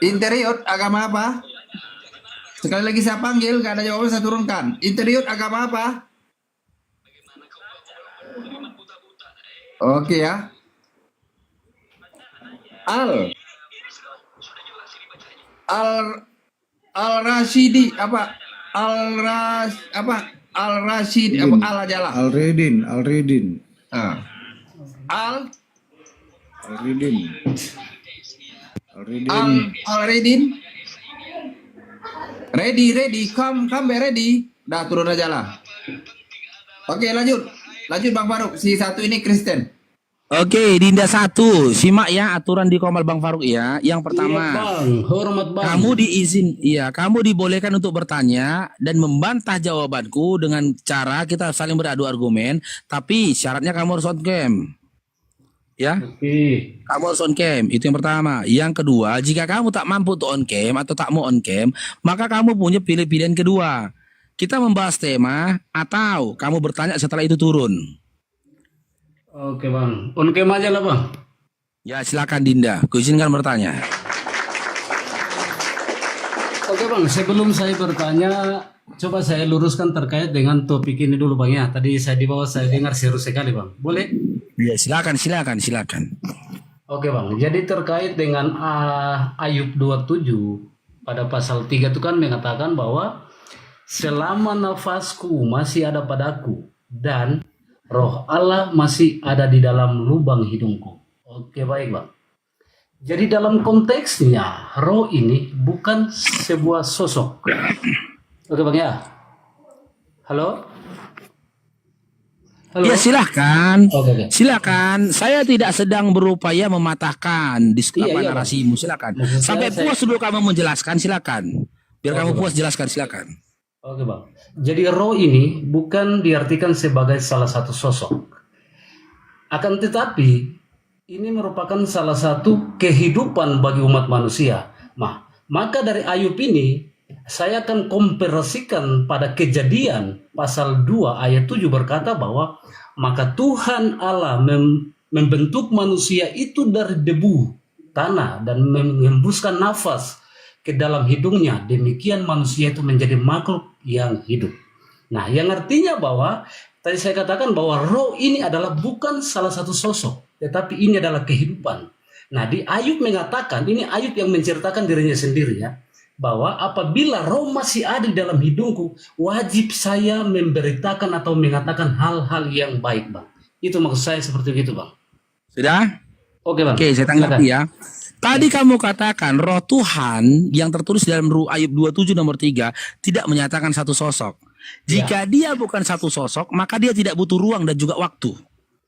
Interior agama apa? Sekali lagi saya panggil, gak ada jawaban saya turunkan. Interior agama apa? Oke ya. Al Rashidi apa? Al Rashid apa? Al ajalah. Al-Ridin. Ah. Al Redin. Ready, come be ready. Dah turun aja lah. Oke, lanjut Bang Faruk. Si satu ini Kristen. Oke, Dinda 1. Simak ya aturan di Komal Bang Faruk ya. Yang pertama, Bang, hormat bang. kamu dibolehkan untuk bertanya dan membantah jawabanku dengan cara kita saling beradu argumen, tapi syaratnya kamu harus on cam. Ya, Oke. kamu harus on cam, itu yang pertama. Yang kedua, jika kamu tak mampu untuk on cam atau tak mau on cam, maka kamu punya pilihan kedua. Kita membahas tema atau kamu bertanya setelah itu turun. Oke bang. On cam aja lah bang. Ya, silakan Dinda, kuizinkan bertanya. Oke bang. Sebelum saya bertanya, coba saya luruskan terkait dengan topik ini dulu bang ya. Tadi saya di bawah saya dengar seru sekali bang. Boleh? Ya, silakan. Oke bang. Jadi terkait dengan Ayub 27 pada pasal 3 itu kan mengatakan bahwa selama nafasku masih ada padaku dan roh Allah masih ada di dalam lubang hidungku. Oke baik bang. Jadi dalam konteksnya roh ini bukan sebuah sosok. Oke bang ya. Halo? Halo? Ya, silakan. Oke. Silakan. Saya tidak sedang berupaya mematahkan Iya, narasimu. Silakan. Maksud Sampai saya- puas dulu kamu menjelaskan. Silakan. Biar kamu puas jelaskan. Silakan. Oke bang. Jadi roh ini bukan diartikan sebagai salah satu sosok. Akan tetapi ini merupakan salah satu kehidupan bagi umat manusia. Maka dari Ayub ini saya akan komparasikan pada Kejadian pasal 2 ayat 7 berkata bahwa maka Tuhan Allah membentuk manusia itu dari debu tanah dan mengembuskan nafas ke dalam hidungnya. Demikian manusia itu menjadi makhluk yang hidup. Nah, yang artinya bahwa tadi saya katakan bahwa roh ini adalah bukan salah satu sosok, tetapi ini adalah kehidupan. Nah, di Ayub mengatakan, ini Ayub yang menceritakan dirinya sendiri ya, bahwa apabila roh masih ada di dalam hidungku, wajib saya memberitakan atau mengatakan hal-hal yang baik, Bang. Itu maksud saya seperti itu, Bang. Sudah? Oke, Bang. Oke, saya tanggapi ya. Tadi kamu katakan roh Tuhan yang tertulis dalam Ayub 27 nomor 3 tidak menyatakan satu sosok. Jika dia bukan satu sosok, maka dia tidak butuh ruang dan juga waktu.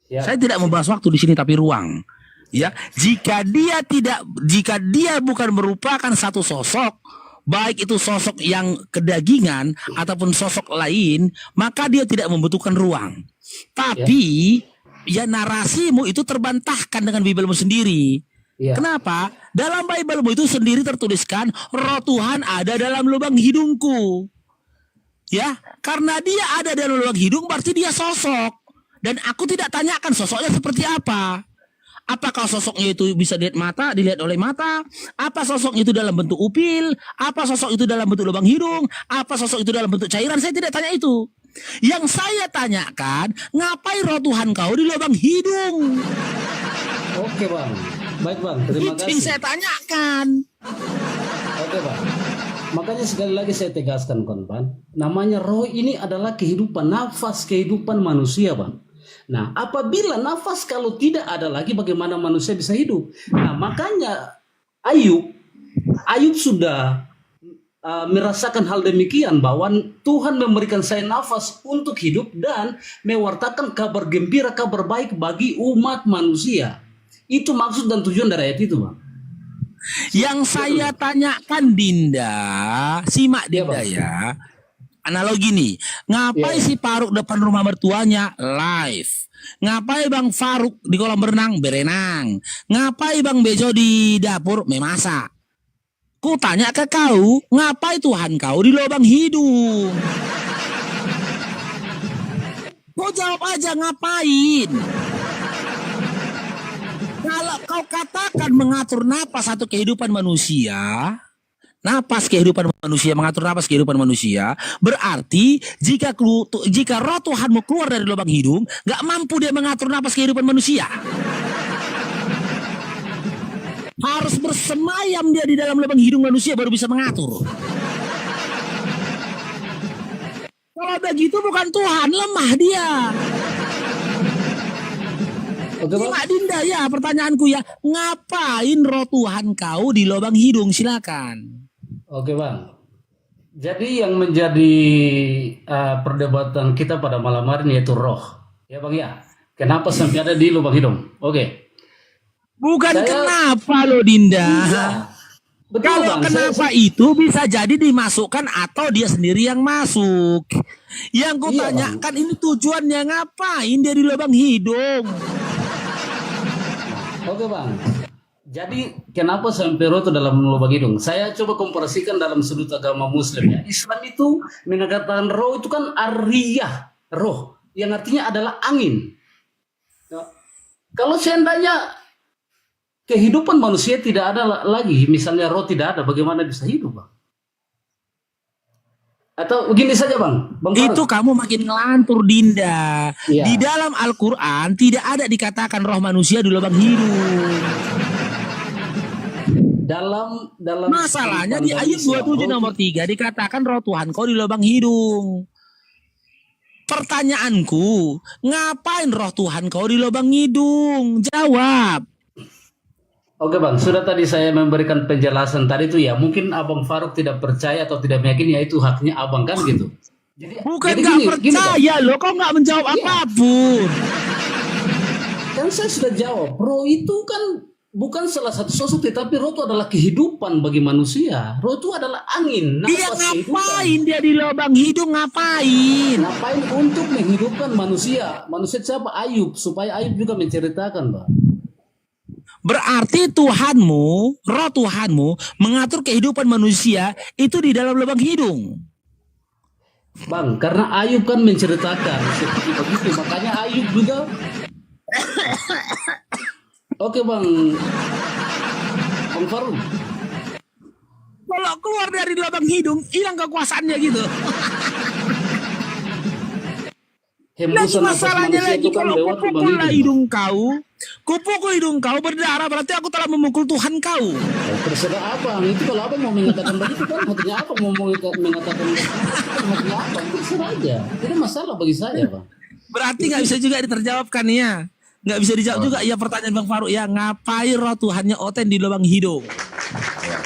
Ya. Saya tidak membahas waktu di sini tapi ruang. Ya, jika dia bukan merupakan satu sosok, baik itu sosok yang kedagingan ataupun sosok lain, maka dia tidak membutuhkan ruang. Tapi ya narasimu itu terbantahkan dengan Bibelmu sendiri. Ya. Kenapa? Dalam Bibelmu itu sendiri tertuliskan roh Tuhan ada dalam lubang hidungku. Ya, karena dia ada dalam lubang hidung berarti dia sosok. Dan aku tidak tanyakan sosoknya seperti apa. Apakah sosoknya itu bisa dilihat oleh mata? Apa sosok itu dalam bentuk upil? Apa sosok itu dalam bentuk lubang hidung? Apa sosok itu dalam bentuk cairan? Saya tidak tanya itu. Yang saya tanyakan, ngapain roh Tuhan kau di lubang hidung? Oke, Bang. Baik, Bang. Terima Itu yang kasih. saya tanyakan. Oke, Bang. Makanya sekali lagi saya tegaskan, kawan. Namanya roh ini adalah kehidupan, nafas kehidupan manusia, Bang. Nah, apabila nafas kalau tidak ada lagi, bagaimana manusia bisa hidup? Nah, makanya Ayub sudah merasakan hal demikian, bahwa Tuhan memberikan saya nafas untuk hidup dan mewartakan kabar gembira, kabar baik bagi umat manusia. Itu maksud dan tujuan dari ayat itu, Bang. Yang saya tanyakan, Dinda, simak Iya, Dinda Bang. ya. Analogi nih, ngapain si Faruk depan rumah mertuanya live? Ngapain Bang Faruk di kolam renang berenang? Ngapain Bang Bejo di dapur memasak? Ku tanya ke kau, ngapain Tuhan kau di lubang hidung? Kau jawab aja ngapain? Kalau kau katakan mengatur napas satu kehidupan manusia, napas kehidupan manusia, mengatur napas kehidupan manusia, berarti jika roh Tuhanmu keluar dari lubang hidung, nggak mampu dia mengatur napas kehidupan manusia. Harus bersemayam dia di dalam lubang hidung manusia baru bisa mengatur. Kalau begitu bukan Tuhan, lemah dia. Oke, Bang. Mak Dinda ya, pertanyaanku ya, ngapain roh Tuhan kau di lubang hidung? Silakan. Oke, Bang. Jadi yang menjadi perdebatan kita pada malam hari ini yaitu roh. Ya, Bang ya. Kenapa sampai ada di lubang hidung? Oke. Bukan Saya- kenapa loh Dinda. Iya. Betul, Kalau Bang. kenapa itu bisa jadi dimasukkan atau dia sendiri yang masuk. Yang ku Iya, tanyakan ini tujuannya ngapain dia di lubang hidung? Oke, Bang. Jadi kenapa sampai roh itu dalam lubang hidung? Saya coba komparasikan dalam sudut agama Muslim ya. Islam itu mengatakan roh itu kan ariyah, roh yang artinya adalah angin. Ya. Kalau seandainya kehidupan manusia tidak ada lagi, misalnya roh tidak ada, bagaimana bisa hidup, Bang? Atau begini saja, Bang. Bang Faruk. Itu kamu makin ngelantur Dinda. Iya. Di dalam Al-Quran tidak ada dikatakan roh manusia di lubang hidung. Dalam Masalahnya di ayat 27 nomor 3 dikatakan roh Tuhan kau di lubang hidung. Pertanyaanku, ngapain roh Tuhan kau di lubang hidung? Jawab. Oke, Bang, sudah tadi saya memberikan penjelasan tadi itu ya. Mungkin Abang Faruk tidak percaya atau tidak meyakini, ya itu haknya Abang kan gitu. Bukan jadi nggak gini, percaya loh, kau nggak menjawab Iya. apapun. Kan saya sudah jawab, roh itu kan bukan salah satu sosok, tetapi roh itu adalah kehidupan bagi manusia. Roh itu adalah angin, Dia nafas ngapain dia di lubang hidung ngapain? Ngapain untuk menghidupkan manusia? Manusia siapa? Ayub, supaya Ayub juga menceritakan, Bang. Berarti Tuhanmu, roh Tuhanmu mengatur kehidupan manusia itu di dalam lubang hidung. Bang, karena Ayub kan menceritakan seperti begitu, makanya Ayub juga. Oke Bang Faruk. Kalau keluar dari lubang hidung, hilang kekuasaannya gitu. Lagi Hembusan nafas masalahnya manusia lagi itu kan kalau lewat lubang kupukullah hidung. hidung kau, kupukul hidung kau berdarah, berarti aku telah memukul Tuhan kau. Terserah abang, itu kalau abang mau mengatakan begitu kan hatinya apa mau mengatakan hatinya apa, terserah aja, tidak masalah bagi saya Bang. Berarti nggak bisa juga diterjawabkan ya. Nggak bisa dijawab juga ya pertanyaan Bang Faruk ya. Ngapain roh Tuhannya Oten di lubang hidung?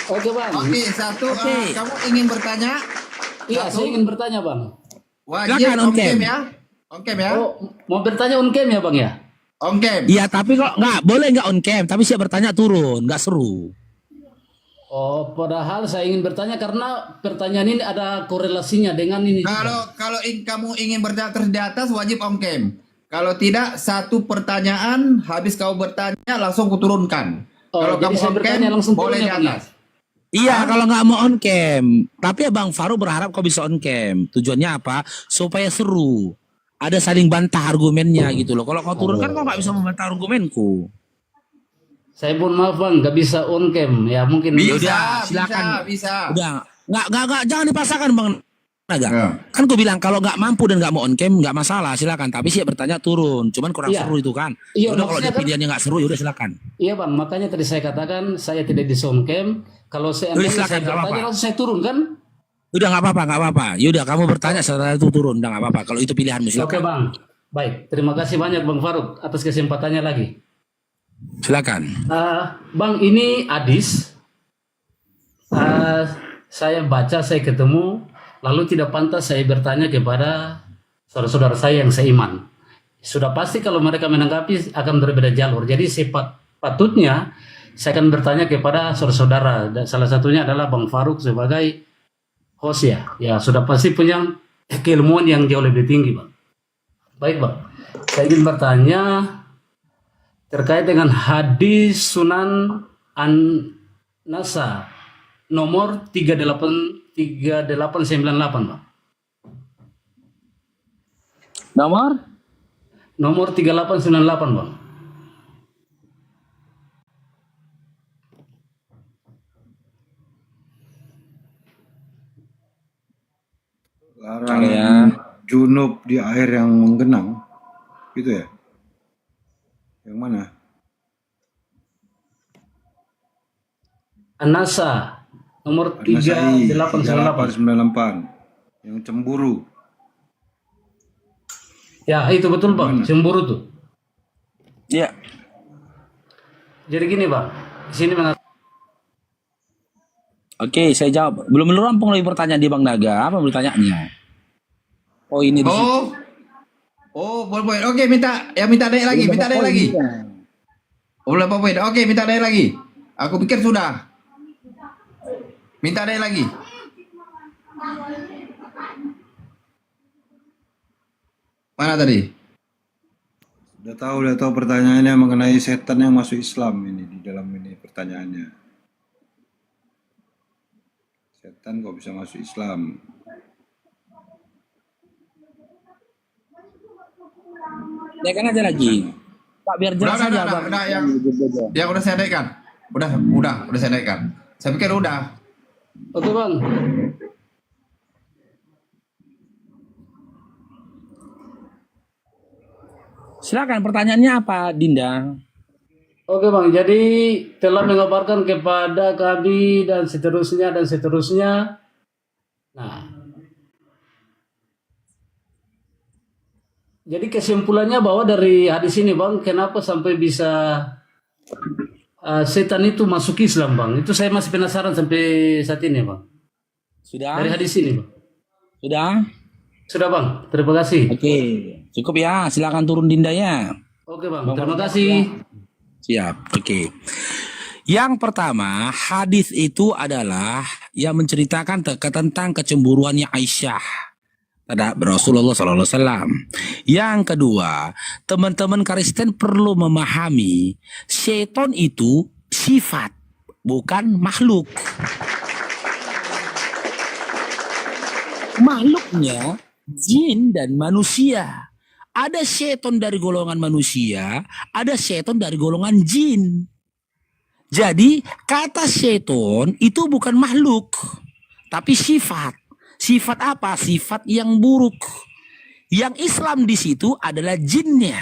Oke Bang. Oke, satu. Oke. Kamu ingin bertanya? Iya, saya ingin bertanya Bang. Wajib Silakan, on on cam. cam ya. On cam ya. Oh, mau bertanya on cam ya Bang ya? On cam. Iya tapi kok nggak boleh nggak on cam. Tapi siap bertanya turun, nggak seru. Oh, padahal saya ingin bertanya karena pertanyaan ini ada korelasinya dengan ini. Kalau kamu ingin bertanya terus di atas wajib on cam. Kalau tidak satu pertanyaan habis kau bertanya langsung kuturunkan. Oh, Kalau jadi kamu saya on cam bertanya langsung boleh turun di ya, Bang, ya? atas. Iya kalau nggak mau on cam. Tapi ya Bang Faruk berharap kau bisa on cam. Tujuannya apa? Supaya seru. Ada saling bantah argumennya gitu loh. Kalau kau turun kan kau nggak bisa membantah argumenku. Saya pun maaf Bang, nggak bisa on cam. Ya mungkin Udah, silakan. Bisa. Udah, nggak, jangan dipaksakan Bang Naga. Ya. Kan gue bilang kalau nggak mampu dan nggak mau on cam nggak masalah, silakan. Tapi sih bertanya turun. Cuman kurang Iya. seru itu kan. Iya, Udah kalau maksudnya dia kan- pilihannya nggak seru, yaudah silakan. Iya Bang, makanya tadi saya katakan saya tidak bisa on cam. Kalau saya Udah, saya silakan, nggak bertanya apa-apa. langsung saya turun kan? Udah nggak apa-apa. Yaudah kamu bertanya setelah itu turun, udah nggak apa-apa. Kalau itu pilihanmu Oke silakan. Bang. Baik, terima kasih banyak Bang Faruk atas kesempatannya lagi. Silakan. Bang, ini hadis. Saya baca, saya ketemu, lalu tidak pantas saya bertanya kepada saudara-saudara saya yang seiman. Sudah pasti kalau mereka menanggapi akan berbeda jalur. Jadi patutnya saya akan bertanya kepada saudara-saudara. Dan salah satunya adalah Bang Faruk sebagai host ya. Ya sudah pasti punya keilmuan yang jauh lebih tinggi Bang. Baik Bang, saya ingin bertanya terkait dengan hadis Sunan An-Nasa nomor 3898 Bang. Nomor 3898 Bang. Larangan junub di air yang menggenang, gitu ya? Yang mana? An-Nasa nomor An-Nasai 3898. 3898 yang cemburu. Ya, itu betul Bang, cemburu tuh. Iya. Jadi gini Bang, di sini Oke, saya jawab. Belum rampung lagi pertanyaan di Bang Naga. Apa pertanyaannya? Oh ini di situ. Oh, boleh. Oke, minta naik lagi, Oh, berapa poin? Oke, minta naik lagi. Aku pikir sudah. Minta naik lagi. Mana tadi? Udah tahu pertanyaannya mengenai setan yang masuk Islam ini di dalam ini pertanyaannya. Setan kok bisa masuk Islam? Ya kan aja lagi. Pak biar jelas aja Bang. Udah, yang udah saya naikkan. Udah saya naikkan. Saya pikir udah. Oke Bang. Silakan pertanyaannya apa, Dinda? Oke Bang, jadi telah mengabarkan kepada kami dan seterusnya. Nah, jadi kesimpulannya bahwa dari hadis ini Bang, kenapa sampai bisa setan itu masuk Islam Bang? Itu saya masih penasaran sampai saat ini Bang. Sudah? Dari hadis ini Bang. Sudah? Sudah Bang, terima kasih. Oke, cukup ya. Silakan turun Dinda ya. Oke Bang, terima kasih. Siap. Oke. Yang pertama, hadis itu adalah yang menceritakan tentang kecemburuannya Aisyah terhadap Rasulullah SAW. Yang kedua, teman-teman Kristen perlu memahami setan itu sifat, bukan makhluk. Makhluknya jin dan manusia. Ada setan dari golongan manusia, ada setan dari golongan jin. Jadi kata setan itu bukan makhluk, tapi sifat. Sifat apa? Sifat yang buruk. Yang Islam di situ adalah jinnya.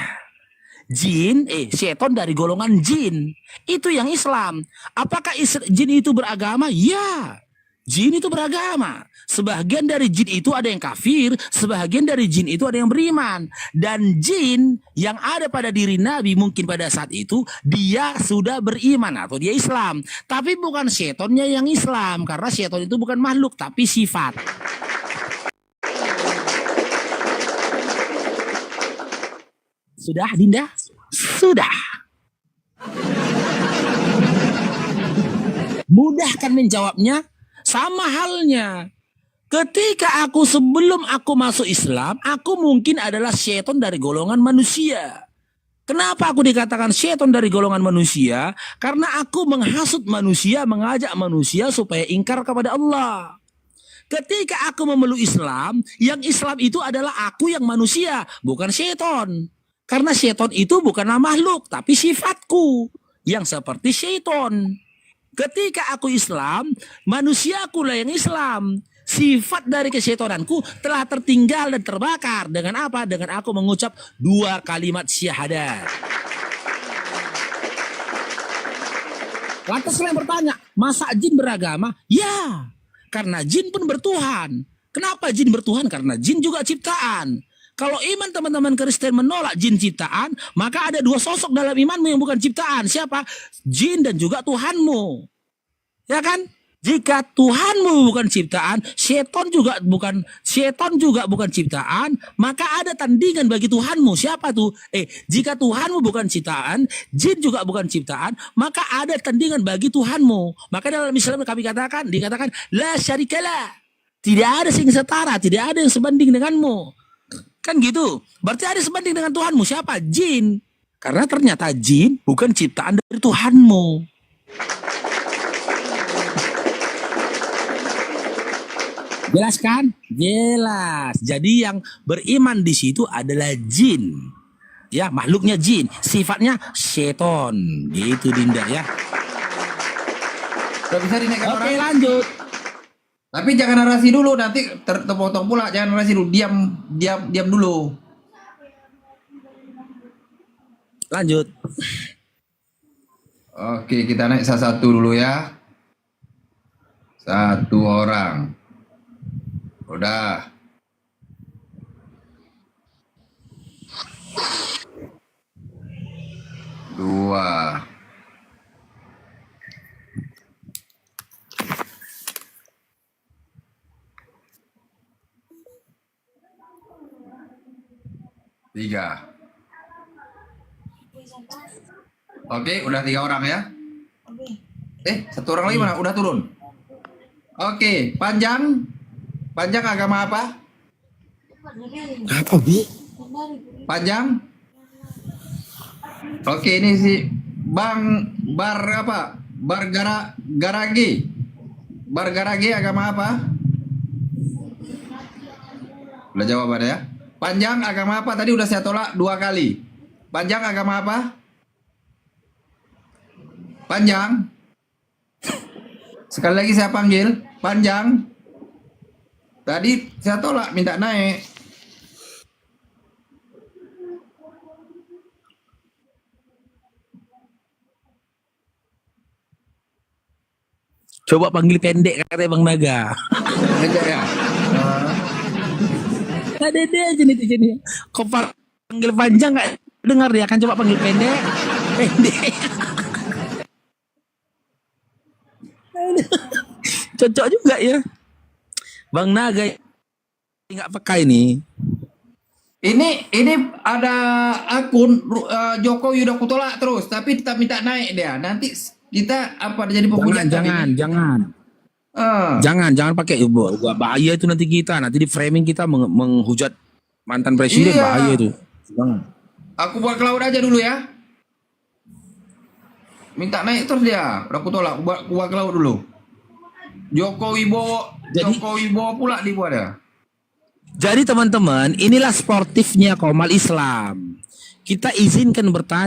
Setan dari golongan jin. Itu yang Islam. Apakah jin itu beragama? Ya. Jin itu beragama. Sebagian dari jin itu ada yang kafir, sebagian dari jin itu ada yang beriman. Dan jin yang ada pada diri Nabi mungkin pada saat itu dia sudah beriman atau dia Islam. Tapi bukan setannya yang Islam, karena setan itu bukan makhluk tapi sifat. Sudah, Dinda? Sudah. Mudah kan menjawabnya? Sama halnya. Ketika sebelum aku masuk Islam, aku mungkin adalah setan dari golongan manusia. Kenapa aku dikatakan setan dari golongan manusia? Karena aku menghasut manusia, mengajak manusia supaya ingkar kepada Allah. Ketika aku memeluk Islam, yang Islam itu adalah aku yang manusia, bukan setan. Karena setan itu bukanlah makhluk, tapi sifatku yang seperti setan. Ketika aku Islam, manusiaku lah yang Islam. Sifat dari kesetananku telah tertinggal dan terbakar. Dengan apa? Dengan aku mengucap 2 kalimat syahadat. Lantas kalian bertanya, masa jin beragama? Ya, karena jin pun bertuhan. Kenapa jin bertuhan? Karena jin juga ciptaan. Kalau iman teman-teman Kristen menolak jin ciptaan, maka ada 2 sosok dalam imanmu yang bukan ciptaan. Siapa? Jin dan juga Tuhanmu. Ya kan? Jika Tuhanmu bukan ciptaan, setan juga bukan ciptaan, maka ada tandingan bagi Tuhanmu. Siapa tuh? Jika Tuhanmu bukan ciptaan, jin juga bukan ciptaan, maka ada tandingan bagi Tuhanmu. Maka dalam Islam dikatakan la syarikalah. Tidak ada yang setara, tidak ada yang sebanding denganmu. Kan gitu. Berarti ada sebanding dengan Tuhanmu. Siapa? Jin. Karena ternyata jin bukan ciptaan dari Tuhanmu. Jelas kan? Jelas. Jadi yang beriman di situ adalah jin. Ya, makhluknya jin. Sifatnya seton. Gitu Dinda ya. Udah bisa dinaikkan orang? Oke, lanjut. Tapi jangan narasi dulu, nanti terpotong pula. Jangan narasi dulu, diam dulu. Lanjut. Oke, kita naik satu dulu ya. 1 orang. Udah. Dua. Tiga. Oke, udah 3 orang ya. 1 orang lagi mana? Udah turun. Oke, Panjang agama apa? Apa, Bi? Panjang. Oke, ini si Garagi agama apa? Udah jawab ada ya. Panjang agama apa? Tadi udah saya tolak 2 kali. Panjang agama apa? Panjang. Sekali lagi saya panggil. Panjang. Tadi saya tolak, minta naik. Coba panggil pendek kata Bang Naga. Aja ya. Ada deh jenis. Kok panggil panjang nggak dengar dia kan? Coba panggil pendek. Cocok juga ya. Bang Naga nggak peka ini. Ini ada akun Jokowi udah kutolak terus, tapi tetap minta naik dia. Nanti kita jadi pembulian. Jangan. Jangan pakai bahaya itu nanti di framing kita menghujat mantan presiden, Iya. bahaya itu. Jangan. Aku buat cloud aja dulu ya. Minta naik terus dia. Udah aku tolak. Buat cloud dulu. Joko Wibowo pula dibuat ya. Jadi teman-teman, inilah sportifnya Komal Islam. Kita izinkan bertanya.